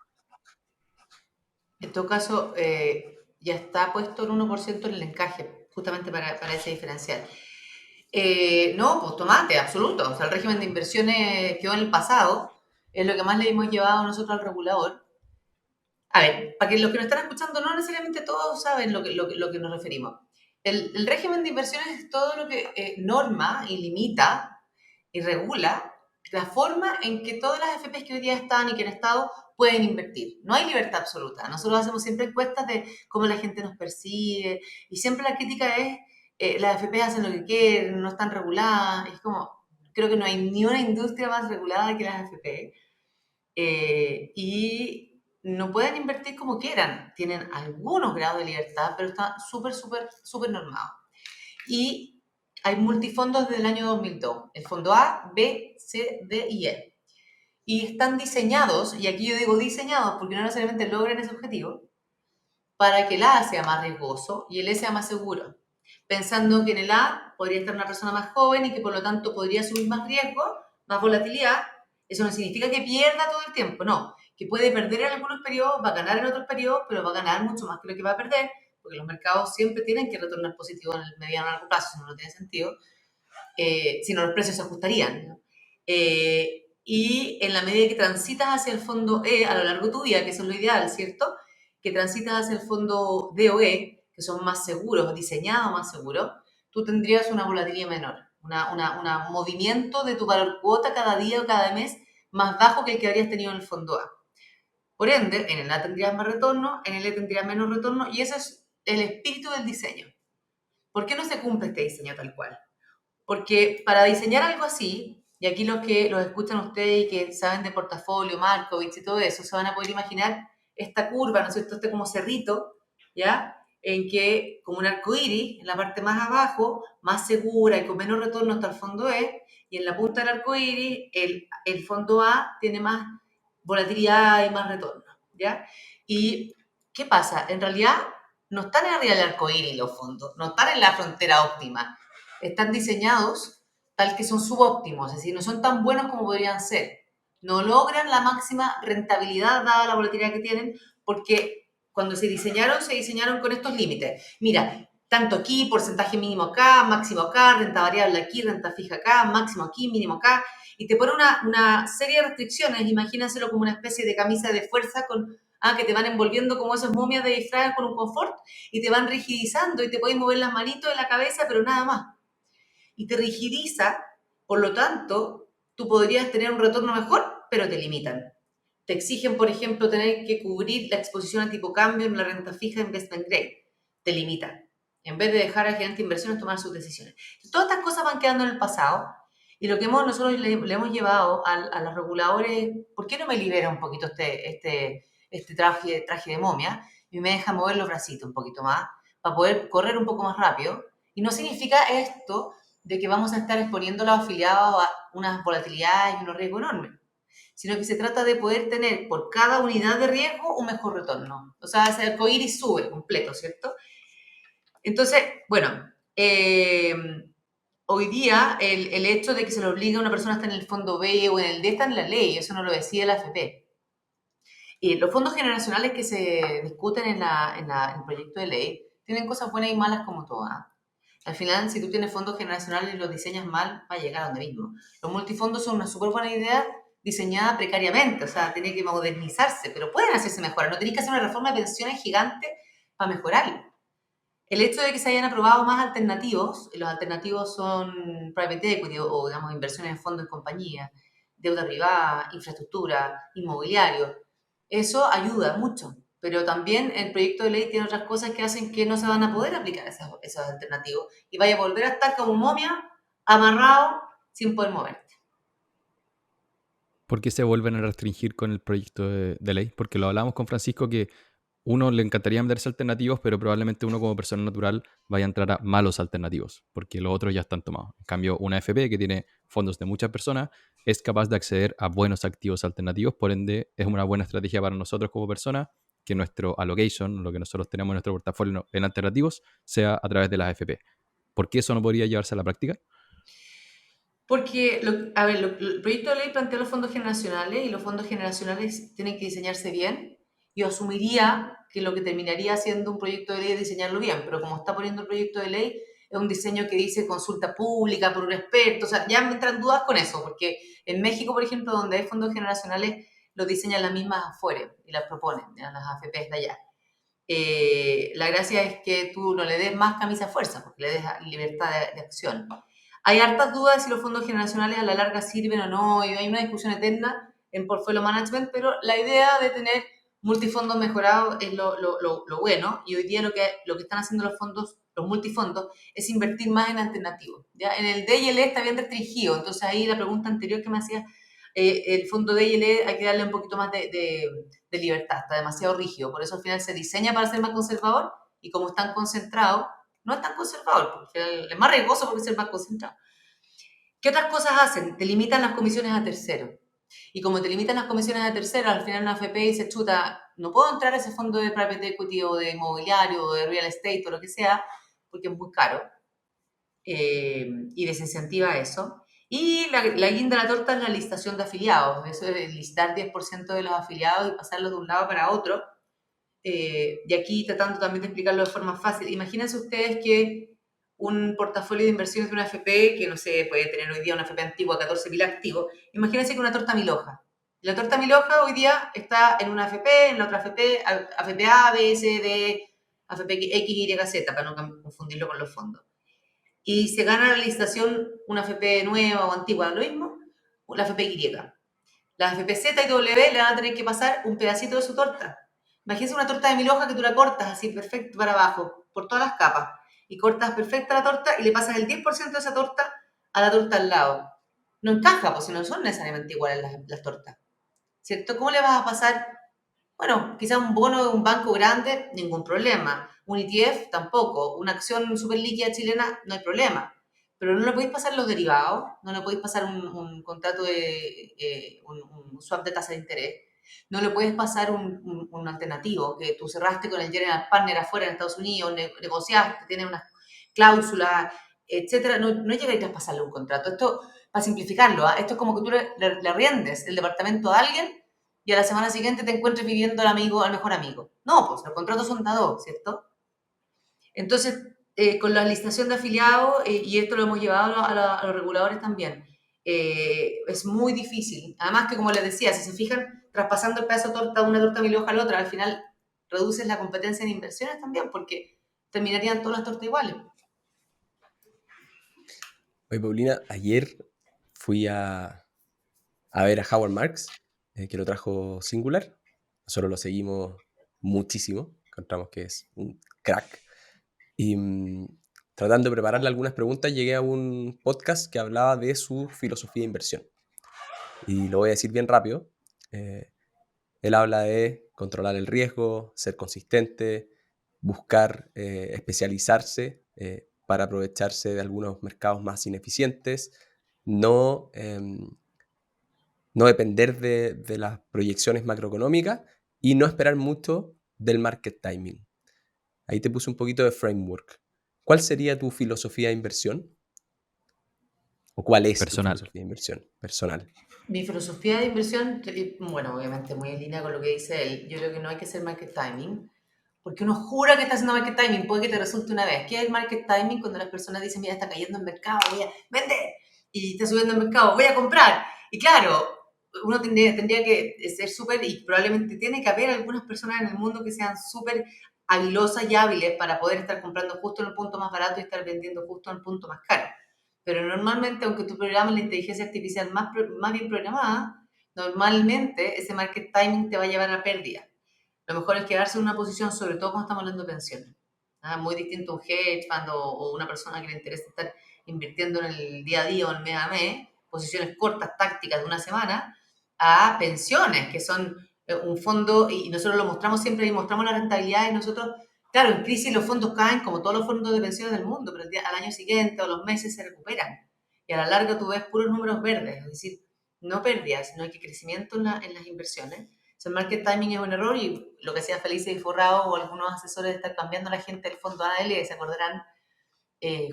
En todo caso, ya está puesto el 1% en el encaje, justamente para ese diferencial. No, pues tomate, absoluto. O sea, el régimen de inversiones quedó en el pasado, es lo que más le hemos llevado nosotros al regulador. A ver, para que los que nos están escuchando, no necesariamente todos saben lo que nos referimos. El régimen de inversiones es todo lo que norma y limita y regula la forma en que todas las AFPs que hoy día están y que han estado pueden invertir. No hay libertad absoluta. Nosotros hacemos siempre encuestas de cómo la gente nos percibe y siempre la crítica es las AFPs hacen lo que quieren, no están reguladas. Es como, creo que no hay ni una industria más regulada que las AFP. Y no pueden invertir como quieran. Tienen algunos grados de libertad, pero está súper normado. Y hay multifondos desde el año 2002. El fondo A, B, C, D y E. Y están diseñados, y aquí yo digo diseñados porque no necesariamente logran ese objetivo, para que el A sea más riesgoso y el E sea más seguro. Pensando que en el A podría estar una persona más joven y que por lo tanto podría asumir más riesgo, más volatilidad. Eso no significa que pierda todo el tiempo, no. Que puede perder en algunos periodos, va a ganar en otros periodos, pero va a ganar mucho más que lo que va a perder, porque los mercados siempre tienen que retornar positivo en el mediano y largo plazo, si no, no tiene sentido. Si no, los precios se ajustarían, ¿no? Y en la medida que transitas hacia el fondo E a lo largo de tu vida, que eso es lo ideal, ¿cierto? Que transitas hacia el fondo D o E, que son más seguros, diseñados más seguros, tú tendrías una volatilidad menor, un movimiento de tu valor cuota cada día o cada mes más bajo que el que habrías tenido en el fondo A. Por ende, en el A tendrías más retorno, en el E tendrías menos retorno, y ese es el espíritu del diseño. ¿Por qué no se cumple este diseño tal cual? Porque para diseñar algo así, y aquí los que los escuchan ustedes y que saben de portafolio, Markovitz y todo eso, se van a poder imaginar esta curva, ¿no es cierto? Este como cerrito, ¿ya? En que, como un arco iris, en la parte más abajo, más segura y con menos retorno está el fondo E, y en la punta del arco iris, el fondo A tiene más volatilidad y más retorno, ¿ya? ¿Y qué pasa? En realidad, no están arriba del arco iris los fondos, no están en la frontera óptima, están diseñados tal que son subóptimos, es decir, no son tan buenos como podrían ser. No logran la máxima rentabilidad dada la volatilidad que tienen, porque cuando se diseñaron con estos límites. Mira, tanto aquí, porcentaje mínimo acá, máximo acá, renta variable aquí, renta fija acá, máximo aquí, mínimo acá, y te pone una serie de restricciones. Imagínenselo como una especie de camisa de fuerza que te van envolviendo como esas momias de disfraz con un confort, y te van rigidizando y te puedes mover las manitos de la cabeza, pero nada más. Y te rigidiza, por lo tanto, tú podrías tener un retorno mejor, pero te limitan. Te exigen, por ejemplo, tener que cubrir la exposición a tipo cambio en la renta fija investment grade. Te limitan. En vez de dejar al gerente de inversiones tomar sus decisiones. Todas estas cosas van quedando en el pasado. Y lo que nosotros le hemos llevado a los reguladores, ¿por qué no me libera un poquito este traje de momia y me deja mover los bracitos un poquito más para poder correr un poco más rápido? Y no significa esto de que vamos a estar exponiendo a los afiliados a unas volatilidades y unos riesgos enormes, sino que se trata de poder tener por cada unidad de riesgo un mejor retorno. O sea, ese arcoíris sube completo, ¿cierto? Entonces, bueno, hoy día el hecho de que se le obligue a una persona a estar en el fondo B o en el D está en la ley, eso no lo decide la AFP. Y los fondos generacionales que se discuten en el proyecto de ley tienen cosas buenas y malas como todas. Al final, si tú tienes fondos generacionales y los diseñas mal, va a llegar a donde mismo. Los multifondos son una súper buena idea diseñada precariamente, o sea, tiene que modernizarse, pero pueden hacerse mejoras. No tenéis que hacer una reforma de pensiones gigante para mejorarlo. El hecho de que se hayan aprobado más alternativos, y los alternativos son private equity o digamos, inversiones en fondos en compañía, deuda privada, infraestructura, inmobiliario, eso ayuda mucho. Pero también el proyecto de ley tiene otras cosas que hacen que no se van a poder aplicar esos alternativos y vaya a volver a estar como momia, amarrado, sin poder moverte. ¿Por qué se vuelven a restringir con el proyecto de ley? Porque lo hablamos con Francisco que uno le encantaría meterse alternativos, pero probablemente uno como persona natural vaya a entrar a malos alternativos, porque los otros ya están tomados. En cambio, una AFP que tiene fondos de muchas personas es capaz de acceder a buenos activos alternativos, por ende es una buena estrategia para nosotros como personas que nuestro allocation, lo que nosotros tenemos en nuestro portafolio en alternativos, sea a través de las AFP. ¿Por qué eso no podría llevarse a la práctica? Porque, el proyecto de ley plantea los fondos generacionales y los fondos generacionales tienen que diseñarse bien. Yo asumiría que lo que terminaría siendo un proyecto de ley es diseñarlo bien, pero como está poniendo el proyecto de ley, es un diseño que dice consulta pública por un experto, o sea, ya me entran dudas con eso, porque en México, por ejemplo, donde hay fondos generacionales, los diseñan las mismas afuera y las proponen, ya, las AFPs de allá. La gracia es que tú no le des más camisa a fuerza, porque le des libertad de acción. Hay hartas dudas de si los fondos generacionales a la larga sirven o no, y hay una discusión eterna en portfolio management, pero la idea de tener multifondos mejorados es lo bueno, y hoy día lo que están haciendo los fondos, los multifondos, es invertir más en alternativos. ¿Ya? En el D y el E está bien restringido, entonces ahí la pregunta anterior que me hacía, el fondo D y el E hay que darle un poquito más de libertad, está demasiado rígido, por eso al final se diseña para ser más conservador, y como están concentrados, no es tan conservador, porque es más riesgoso porque es el más concentrado. ¿Qué otras cosas hacen? Te limitan las comisiones a terceros. Y como te limitan las comisiones a terceros, al final una AFP dice, chuta, no puedo entrar a ese fondo de private equity o de inmobiliario o de real estate o lo que sea, porque es muy caro. Y desincentiva eso. Y la guinda de la torta es la listación de afiliados. Eso es listar 10% de los afiliados y pasarlos de un lado para otro. Y aquí tratando también de explicarlo de forma fácil. Imagínense ustedes que un portafolio de inversiones de una AFP, que no sé, puede tener hoy día una AFP antigua, 14.000 activos, imagínense que una torta mil hojas. La torta mil hojas hoy día está en una AFP, en la otra AFP, AFP A, B, C, D, AFP X, Y, Z, para no confundirlo con los fondos. Y se gana la licitación una AFP nueva o antigua, lo mismo, la AFP Y. La AFP Z y W le van a tener que pasar un pedacito de su torta. Imagínense una torta de 1000 hojas que tú la cortas así perfecto para abajo, por todas las capas, y cortas perfecta la torta y le pasas el 10% de esa torta a la torta al lado. No encaja, pues si no son necesariamente iguales las tortas. ¿Cierto? ¿Cómo le vas a pasar? Bueno, quizás un bono de un banco grande, ningún problema. Un ETF, tampoco. Una acción súper líquida chilena, no hay problema. Pero no le podéis pasar los derivados, no le podéis pasar un contrato un swap de tasa de interés, no le puedes pasar un alternativo, que tú cerraste con el general partner afuera en Estados Unidos, negociaste, tienes unas cláusulas, etcétera. No llegáis a traspasarle un contrato. Esto, para simplificarlo, ¿eh? Esto es como que tú le riendes el departamento a alguien y a la semana siguiente te encuentres viviendo al mejor amigo. No, pues los contratos son dados, ¿cierto? Entonces, con la licitación de afiliados, y esto lo hemos llevado a los reguladores también, es muy difícil. Además que, como les decía, si se fijan, traspasando el pedazo de torta de una torta mil hojas a la otra, al final reduces la competencia en inversiones también, porque terminarían todas las tortas iguales. Oye, Paulina, ayer fui a ver a Howard Marks, que lo trajo Singular. Nosotros lo seguimos muchísimo, encontramos que es un crack. Y tratando de prepararle algunas preguntas, llegué a un podcast que hablaba de su filosofía de inversión. Y lo voy a decir bien rápido. Él habla de controlar el riesgo, ser consistente, buscar especializarse para aprovecharse de algunos mercados más ineficientes, no depender de las proyecciones macroeconómicas y no esperar mucho del market timing. Ahí te puse un poquito de framework. ¿Cuál sería tu filosofía de inversión? ¿O cuál es Personal. tu filosofía de inversión personal? Mi filosofía de inversión, bueno, obviamente muy en línea con lo que dice él, yo creo que no hay que hacer market timing, porque uno jura que está haciendo market timing, puede que te resulte una vez. ¿Qué es el market timing? Cuando las personas dicen, mira, está cayendo el mercado, voy a vender, y está subiendo el mercado, voy a comprar. Y claro, uno tendría que ser súper, y probablemente tiene que haber algunas personas en el mundo que sean súper habilosas y hábiles para poder estar comprando justo en el punto más barato y estar vendiendo justo en el punto más caro. Pero normalmente, aunque tú programes la inteligencia artificial más bien programada, normalmente ese market timing te va a llevar a pérdida. Lo mejor es quedarse en una posición, sobre todo cuando estamos hablando de pensiones. Muy distinto a un hedge fund o una persona que le interesa estar invirtiendo en el día a día o en el mes a mes, posiciones cortas, tácticas de una semana, a pensiones, que son un fondo, y nosotros lo mostramos siempre y mostramos la rentabilidad, y nosotros, claro, en crisis los fondos caen como todos los fondos de pensiones del mundo, pero al año siguiente o los meses se recuperan. Y a la larga tú ves puros números verdes, es decir, no pérdidas, sino que crecimiento en las inversiones. El market timing es un error, y lo que sea Felice y Forrado o algunos asesores de estar cambiando a la gente del fondo ADL, se acordarán,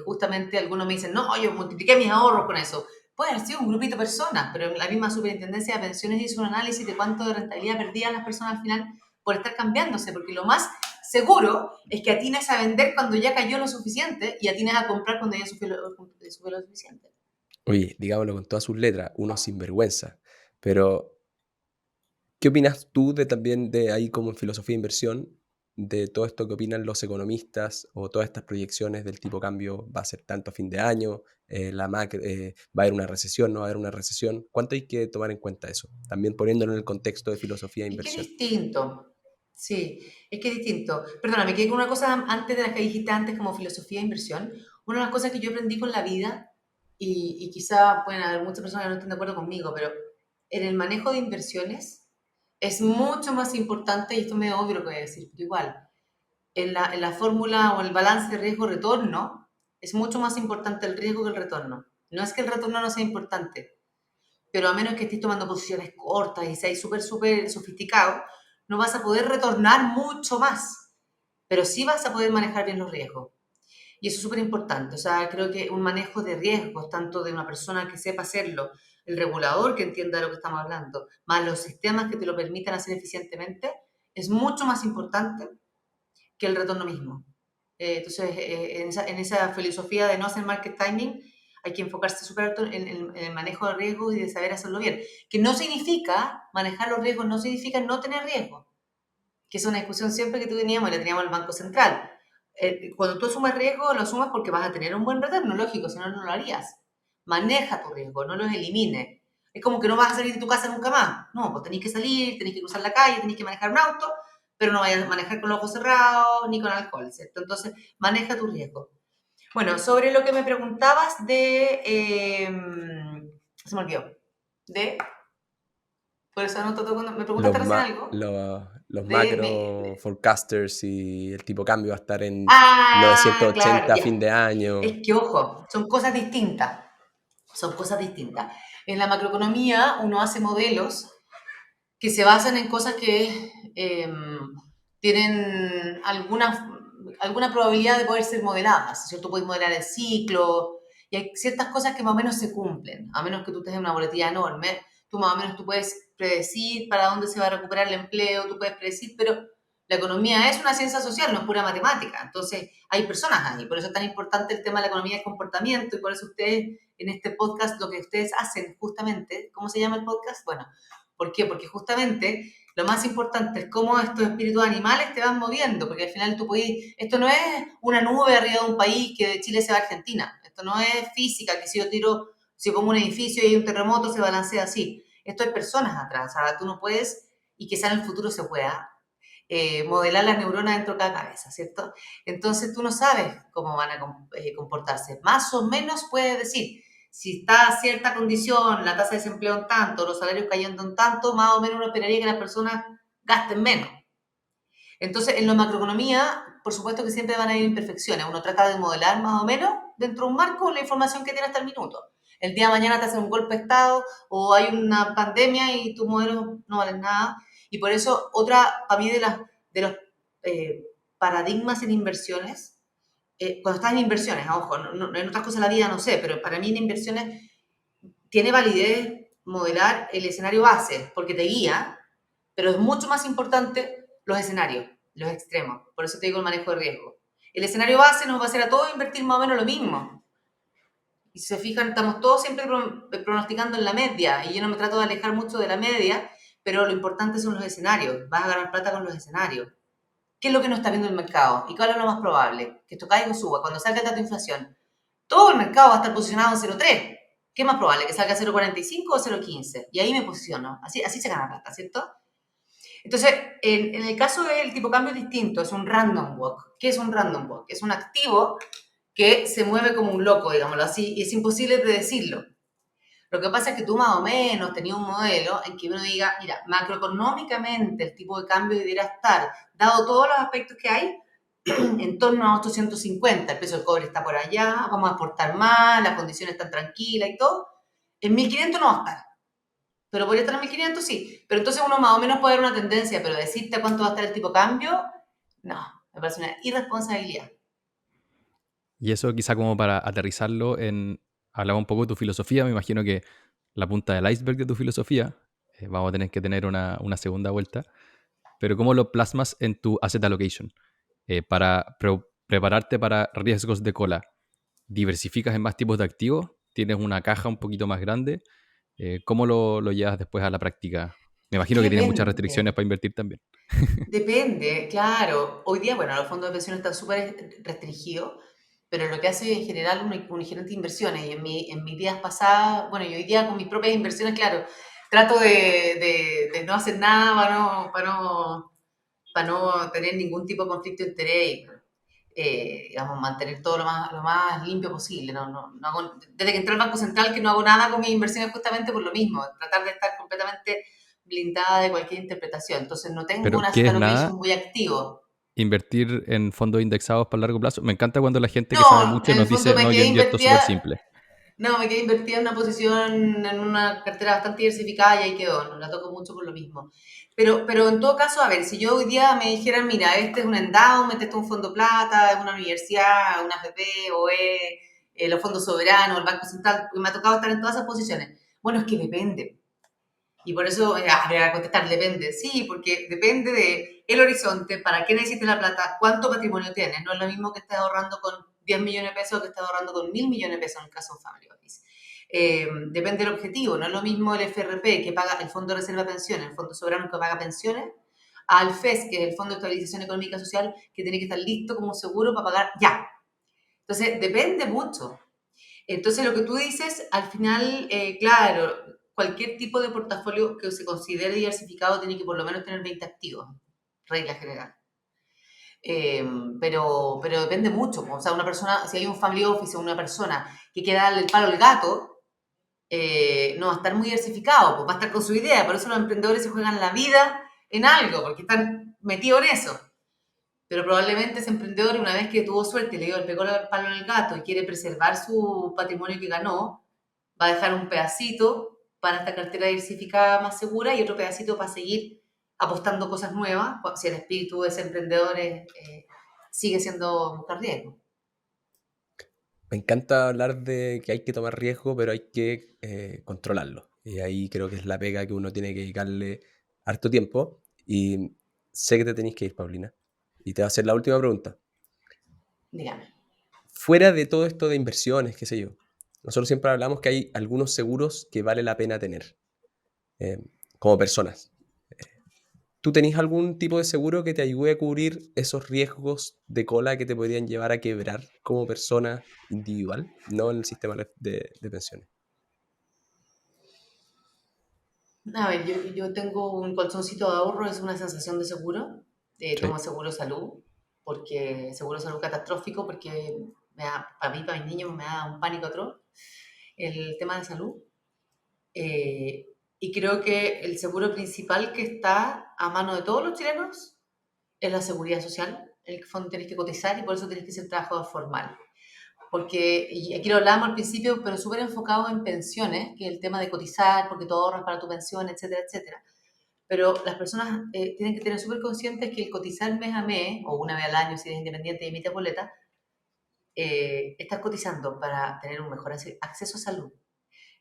justamente algunos me dicen, no, yo multipliqué mis ahorros con eso. Puede haber sido un grupito de personas, pero la misma superintendencia de pensiones hizo un análisis de cuánto de rentabilidad perdían las personas al final por estar cambiándose, porque lo más seguro es que atines a vender cuando ya cayó lo suficiente y atines a comprar cuando ya subió lo suficiente. Oye, digámoslo con todas sus letras, uno sinvergüenza. Pero, ¿qué opinas tú también de ahí como en filosofía de inversión, de todo esto que opinan los economistas o todas estas proyecciones del tipo cambio va a ser tanto a fin de año, va a haber una recesión, no va a haber una recesión? ¿Cuánto hay que tomar en cuenta eso? También poniéndolo en el contexto de filosofía de Es que es inversión. distinto. Sí, es que es distinto. Perdona, me quedé con una cosa antes de la que dijiste antes, como filosofía de inversión. Una de las cosas que yo aprendí con la vida, y quizá pueden haber muchas personas que no estén de acuerdo conmigo, pero en el manejo de inversiones es mucho más importante, y esto me obvio lo que voy a decir, pero igual, en la fórmula o el balance de riesgo-retorno, es mucho más importante el riesgo que el retorno. No es que el retorno no sea importante, pero a menos que estés tomando posiciones cortas y seas súper, súper sofisticado, no vas a poder retornar mucho más, pero sí vas a poder manejar bien los riesgos. Y eso es súper importante. O sea, creo que un manejo de riesgos, tanto de una persona que sepa hacerlo, el regulador que entienda de lo que estamos hablando, más los sistemas que te lo permitan hacer eficientemente, es mucho más importante que el retorno mismo. Entonces, en esa filosofía de no hacer market timing, hay que enfocarse súper alto en el manejo de riesgos y de saber hacerlo bien. Que no significa, manejar los riesgos no significa no tener riesgo, que es una discusión siempre que tú teníamos, y la teníamos en el Banco Central. Cuando tú asumes riesgo, lo asumes porque vas a tener un buen retorno, lógico, si no, no lo harías. Maneja tu riesgo, no los elimines. Es como que no vas a salir de tu casa nunca más. No, pues tenés que salir, tenés que cruzar la calle, tenés que manejar un auto, pero no vayas a manejar con los ojos cerrados ni con alcohol, ¿cierto? Entonces, maneja tu riesgo. Bueno, sobre lo que me preguntabas se me olvidó. Por eso no todo cuando me Los, preguntaste recién algo. los De, macro forecasters y el tipo cambio va a estar en Claro, 980 a ya. fin de año. Es que, ojo, son cosas distintas. Son cosas distintas. En la macroeconomía uno hace modelos que se basan en cosas que tienen alguna probabilidad de poder ser modeladas, ¿cierto? Tú puedes modelar el ciclo, y hay ciertas cosas que más o menos se cumplen, a menos que tú tengas una volatilidad enorme. Tú más o menos tú puedes predecir para dónde se va a recuperar el empleo, tú puedes predecir, pero la economía es una ciencia social, no es pura matemática. Entonces, hay personas ahí. Por eso es tan importante el tema de la economía del comportamiento, y por eso ustedes en este podcast lo que ustedes hacen justamente, ¿cómo se llama el podcast? Bueno, ¿por qué? Porque justamente lo más importante es cómo estos espíritus animales te van moviendo, porque al final tú puedes, esto no es una nube arriba de un país que de Chile se va a Argentina, esto no es física, que si pongo un edificio y hay un terremoto se balancea así, esto hay personas atrás, o sea, tú no puedes, y quizá en el futuro se pueda, modelar las neuronas dentro de cada cabeza, ¿cierto? Entonces tú no sabes cómo van a comportarse, más o menos puedes decir, si está a cierta condición, la tasa de desempleo en tanto, los salarios cayendo en tanto, más o menos uno esperaría que las personas gasten menos. Entonces, en la macroeconomía, por supuesto que siempre van a haber imperfecciones. Uno trata de modelar más o menos dentro de un marco la información que tiene hasta el minuto. El día de mañana te hacen un golpe de Estado o hay una pandemia y tus modelos no valen nada. Y por eso, otra, para mí, de los paradigmas en inversiones, cuando estás en inversiones, ojo, en otras cosas de la vida no sé, pero para mí en inversiones tiene validez modelar el escenario base, porque te guía, pero es mucho más importante los escenarios, los extremos. Por eso te digo el manejo de riesgo. El escenario base nos va a hacer a todos invertir más o menos lo mismo. Y si se fijan, estamos todos siempre pronosticando en la media, y yo no me trato de alejar mucho de la media, pero lo importante son los escenarios. Vas a ganar plata con los escenarios. ¿Qué es lo que no está viendo el mercado? ¿Y cuál es lo más probable? Que esto caiga o suba. Cuando salga el dato de inflación, todo el mercado va a estar posicionado en 0,3. ¿Qué es más probable? ¿Que salga 0,45 o 0,15? Y ahí me posiciono. Así se gana plata, ¿cierto? Entonces, en el caso del tipo cambio distinto, es un random walk. ¿Qué es un random walk? Es un activo que se mueve como un loco, digámoslo así, y es imposible predecirlo. Lo que pasa es que tú más o menos tenías un modelo en que uno diga, mira, macroeconómicamente el tipo de cambio debiera estar, dado todos los aspectos que hay, en torno a 850. El precio del cobre está por allá, vamos a exportar más, las condiciones están tranquilas y todo. En 1500 no va a estar. Pero podría estar en 1500, sí. Pero entonces uno más o menos puede dar una tendencia, pero decirte cuánto va a estar el tipo de cambio, no, me parece una irresponsabilidad. Y eso quizá como para aterrizarlo en... Hablaba un poco de tu filosofía, me imagino que la punta del iceberg de tu filosofía, vamos a tener que tener una segunda vuelta, pero ¿cómo lo plasmas en tu asset allocation? Para prepararte para riesgos de cola, ¿diversificas en más tipos de activos? ¿Tienes una caja un poquito más grande? ¿Cómo lo llevas después a la práctica? Me Es imagino que que tienes muchas restricciones depende. para invertir también. Depende, claro. Hoy día, bueno, los fondos de pensión están súper restringidos, pero lo que hace en general un gerente de inversiones, y en mis días pasadas, bueno, y hoy día con mis propias inversiones, claro, trato de no hacer nada para no tener ningún tipo de conflicto de interés, digamos, mantener todo lo más limpio posible. No desde que entré al Banco Central que no hago nada con mis inversiones justamente por lo mismo, tratar de estar completamente blindada de cualquier interpretación. Entonces no tengo Pero un asset ¿qué es nada? allocation muy activo. Invertir en fondos indexados para largo plazo. Me encanta cuando la gente que sabe No, mucho en el nos fondo dice, me no, yo quedé invierto súper invertida, simple. no, me quedé invertida en una posición, en una cartera bastante diversificada y ahí quedó, no la toco mucho por lo mismo. Pero en todo caso, a ver, si yo hoy día me dijeran, mira, este es un endowment, este es un fondo plata, es una universidad, una AFP, OE, los fondos soberanos, el Banco Central, porque me ha tocado estar en todas esas posiciones. Bueno, es que depende. Y por eso, voy a contestar, depende. Sí, porque depende de el horizonte, para qué necesites la plata, cuánto patrimonio tienes. No es lo mismo que estés ahorrando con 10 millones de pesos que estés ahorrando con 1.000 millones de pesos en el caso de un Family Office. Depende del objetivo. No es lo mismo el FRP que paga el Fondo de Reserva de Pensiones, el Fondo Soberano que paga pensiones, al FES, que es el Fondo de Estabilización Económica y Social, que tiene que estar listo como seguro para pagar ya. Entonces, depende mucho. Entonces, lo que tú dices, al final, claro, cualquier tipo de portafolio que se considere diversificado tiene que por lo menos tener 20 activos, regla general. Eh, pero depende mucho. O sea, una persona, si hay un family office o una persona que quiera darle el palo al gato, no va a estar muy diversificado, pues va a estar con su idea. Por eso los emprendedores se juegan la vida en algo, porque están metidos en eso. Pero probablemente ese emprendedor, una vez que tuvo suerte y le dio el pegó el palo en el gato y quiere preservar su patrimonio que ganó, va a dejar un pedacito para esta cartera diversificada más segura y otro pedacito para seguir apostando cosas nuevas, si el espíritu de ese emprendedor sigue siendo buscar riesgo. Me encanta hablar de que hay que tomar riesgo, pero hay que controlarlo. Y ahí creo que es la pega que uno tiene que dedicarle harto tiempo. Y sé que te tenéis que ir, Paulina. Y te voy a hacer la última pregunta. Dígame. Fuera de todo esto de inversiones, qué sé yo, nosotros siempre hablamos que hay algunos seguros que vale la pena tener eh, como personas. ¿Tú tenés algún tipo de seguro que te ayude a cubrir esos riesgos de cola que te podrían llevar a quebrar como persona individual, no en el sistema de pensiones? A ver, yo tengo un colchoncito de ahorro, es una sensación de seguro. Sí. Tomo seguro salud, porque seguro salud catastrófico, porque para mí, para mis niños, me da un pánico atroz el tema de salud. Eh, y creo que el seguro principal que está a mano de todos los chilenos es la seguridad social. En el fondo tenés que cotizar y por eso tenés que ser trabajador formal. Porque, y aquí lo hablábamos al principio, pero súper enfocado en pensiones, que es el tema de cotizar, porque tú ahorras para tu pensión, etcétera, etcétera. Pero las personas tienen que tener súper conscientes que el cotizar mes a mes, o una vez al año si eres independiente y emites boleta, estás cotizando para tener un mejor acceso a salud.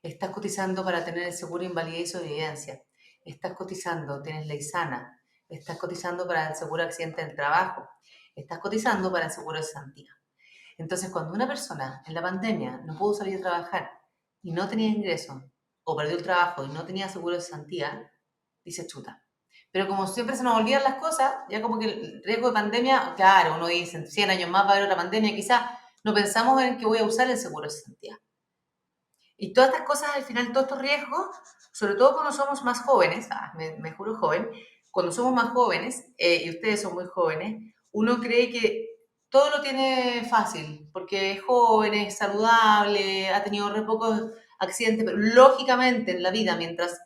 Estás cotizando para tener el seguro de invalidez y sobrevivencia. Estás cotizando, tienes ley sana. Estás cotizando para el seguro de accidente del trabajo. Estás cotizando para el seguro de cesantía. Entonces, cuando una persona en la pandemia no pudo salir a trabajar y no tenía ingreso, o perdió el trabajo y no tenía seguro de cesantía, dice chuta. Pero como siempre se nos olvidan las cosas, ya como que el riesgo de pandemia, claro, uno dice, en 100 años más va a haber otra pandemia, quizás no pensamos en que voy a usar el seguro de cesantía. Y todas estas cosas, al final, todos estos riesgos, sobre todo cuando somos más jóvenes, me juro joven, cuando somos más jóvenes, y ustedes son muy jóvenes, uno cree que todo lo tiene fácil, porque es joven, es saludable, ha tenido re pocos accidentes, pero lógicamente en la vida, mientras,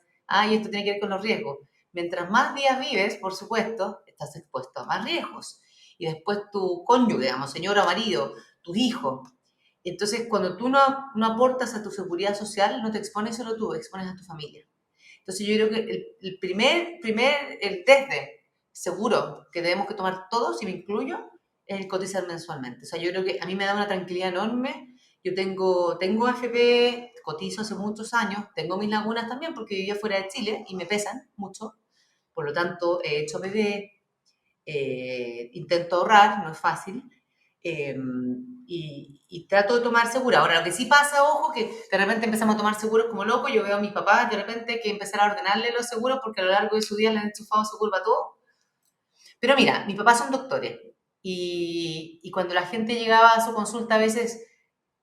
y esto tiene que ver con los riesgos, mientras más días vives, por supuesto, estás expuesto a más riesgos. Y después tu cónyuge, digamos, señora, marido, tus hijos. Entonces, cuando tú no aportas a tu seguridad social, no te expones solo tú, expones a tu familia. Entonces, yo creo que el el test de seguro que debemos que tomar todos, y me incluyo, es el cotizar mensualmente. O sea, yo creo que a mí me da una tranquilidad enorme. Yo tengo AFP, cotizo hace muchos años, tengo mis lagunas también porque vivía fuera de Chile y me pesan mucho. Por lo tanto, he hecho APB, intento ahorrar, no es fácil, eh, y trato de tomar seguro. Ahora, lo que sí pasa, ojo, que de repente empezamos a tomar seguros como locos. Yo veo a mis papás de repente que empezar a ordenarle los seguros porque a lo largo de su día le han enchufado seguro para todo. Pero mira, mis papás son doctores y cuando la gente llegaba a su consulta a veces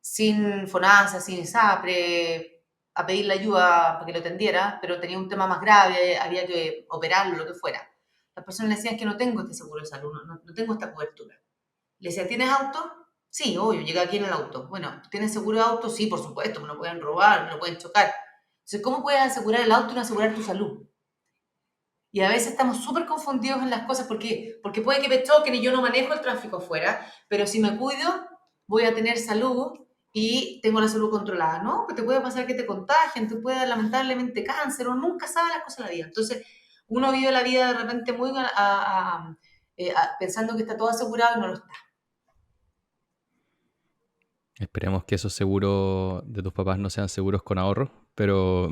sin FONASA, sin SAPRE, a pedirle ayuda para que lo atendiera, pero tenía un tema más grave, había que operarlo, lo que fuera. Las personas le decían que no tengo este seguro de salud, no tengo esta cobertura. Le decía, ¿tienes auto? Sí, obvio, llega aquí en el auto. Bueno, ¿tienes seguro de auto? Sí, por supuesto, me lo pueden robar, me lo pueden chocar. Entonces, ¿cómo puedes asegurar el auto y no asegurar tu salud? Y a veces estamos súper confundidos en las cosas porque puede que me choquen y yo no manejo el tráfico afuera, pero si me cuido, voy a tener salud y tengo la salud controlada. No, pues te puede pasar que te contagien, te puede dar lamentablemente cáncer, o nunca sabe las cosas de la vida. Entonces, uno vive la vida de repente muy pensando que está todo asegurado y no lo está. Esperemos que esos seguros de tus papás no sean seguros con ahorro, pero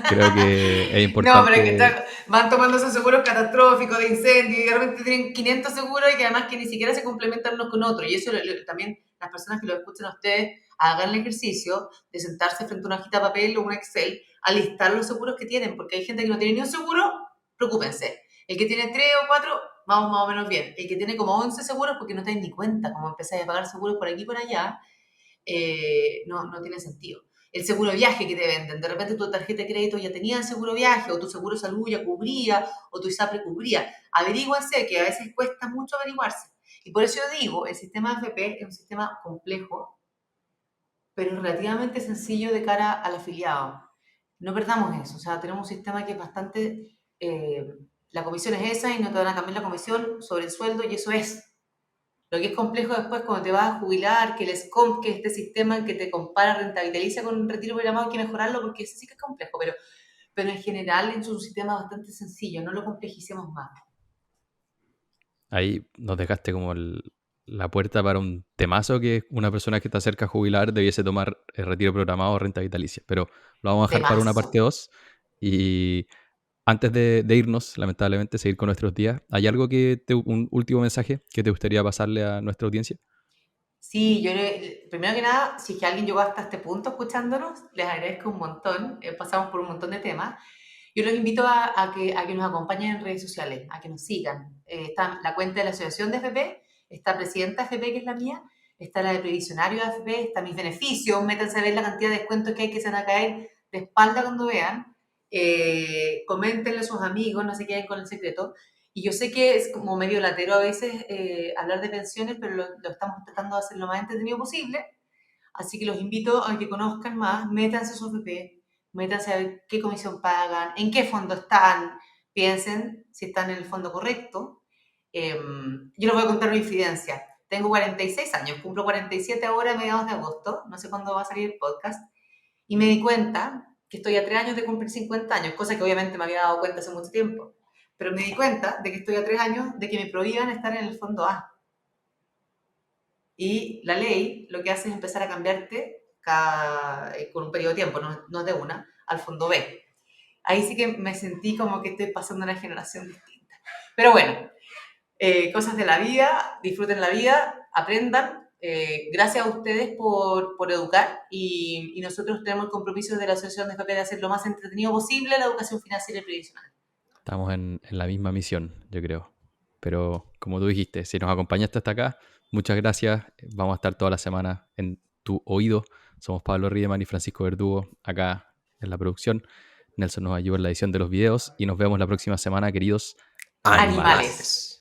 creo que es No, pero es importante. que van tomando esos seguros catastróficos de incendio y de repente tienen 500 seguros y que además que ni siquiera se complementan unos con otros. Y eso también las personas que lo escuchan a ustedes hagan el ejercicio de sentarse frente a una hojita de papel o un Excel a listar los seguros que tienen, porque hay gente que no tiene ni un seguro, preocúpense. El que tiene 3 o 4, vamos más o menos bien. El que tiene como 11 seguros, porque no te ni cuenta, como empezáis a pagar seguros por aquí y por allá, no tiene sentido. El seguro de viaje que te venden, de repente tu tarjeta de crédito ya tenía el seguro de viaje, o tu seguro de salud ya cubría, o tu ISAPRE cubría. Averíguense, que a veces cuesta mucho averiguarse. Y por eso yo digo, el sistema AFP es un sistema complejo, pero relativamente sencillo de cara al afiliado. No perdamos eso, o sea, tenemos un sistema que es bastante... la comisión es esa y no te van a cambiar la comisión sobre el sueldo y eso es. Lo que es complejo después cuando te vas a jubilar, que el SCOMP, que es este sistema que te compara, rentabiliza con un retiro programado, hay que mejorarlo porque ese sí que es complejo, pero en general es un sistema bastante sencillo, no lo complejicemos más. Ahí nos dejaste como la puerta para un temazo que una persona que está cerca a jubilar debiese tomar el retiro programado o renta vitalicia. Pero lo vamos a dejar para una Temazo. parte 2. Y antes de irnos, lamentablemente, seguir con nuestros días, ¿hay algo un último mensaje que te gustaría pasarle a nuestra audiencia? Sí, primero que nada, si es que alguien llegó hasta este punto escuchándonos, les agradezco un montón. Pasamos por un montón de temas. Yo los invito a que nos acompañen en redes sociales, a que nos sigan. Está la cuenta de la Asociación de FP, está Presidenta FP, que es la mía, está la de Previsionario de FP, está Mis Beneficios, métanse a ver la cantidad de descuentos que hay que se van a caer de espalda cuando vean. Coméntenle a sus amigos, no se queden con el secreto. Y yo sé que es como medio latero a veces hablar de pensiones, pero lo estamos tratando de hacer lo más entretenido posible. Así que los invito a que conozcan más, métanse a su FP, métanse a ver qué comisión pagan, en qué fondo están, piensen si están en el fondo correcto. Yo les voy a contar una infidencia. Tengo 46 años, cumplo 47 ahora a mediados de agosto, no sé cuándo va a salir el podcast, y me di cuenta que estoy a 3 años de cumplir 50 años, cosa que obviamente me había dado cuenta hace mucho tiempo, pero me di cuenta de que estoy a 3 años de que me prohíban estar en el fondo A. Y la ley lo que hace es empezar a cambiarte con un periodo de tiempo, no de una, al fondo B. Ahí sí que me sentí como que estoy pasando a una generación distinta. Pero bueno, cosas de la vida, disfruten la vida, aprendan, Gracias a ustedes por educar y nosotros tenemos el compromiso de la Asociación de FP de hacer lo más entretenido posible la educación financiera y previsional. Estamos en la misma misión, yo creo. Pero como tú dijiste, si nos acompañaste hasta acá, muchas gracias. Vamos a estar toda la semana en tu oído. Somos Pablo Riedemann y Francisco Verdugo acá en la producción. Nelson nos ayuda en la edición de los videos y nos vemos la próxima semana, queridos Animales.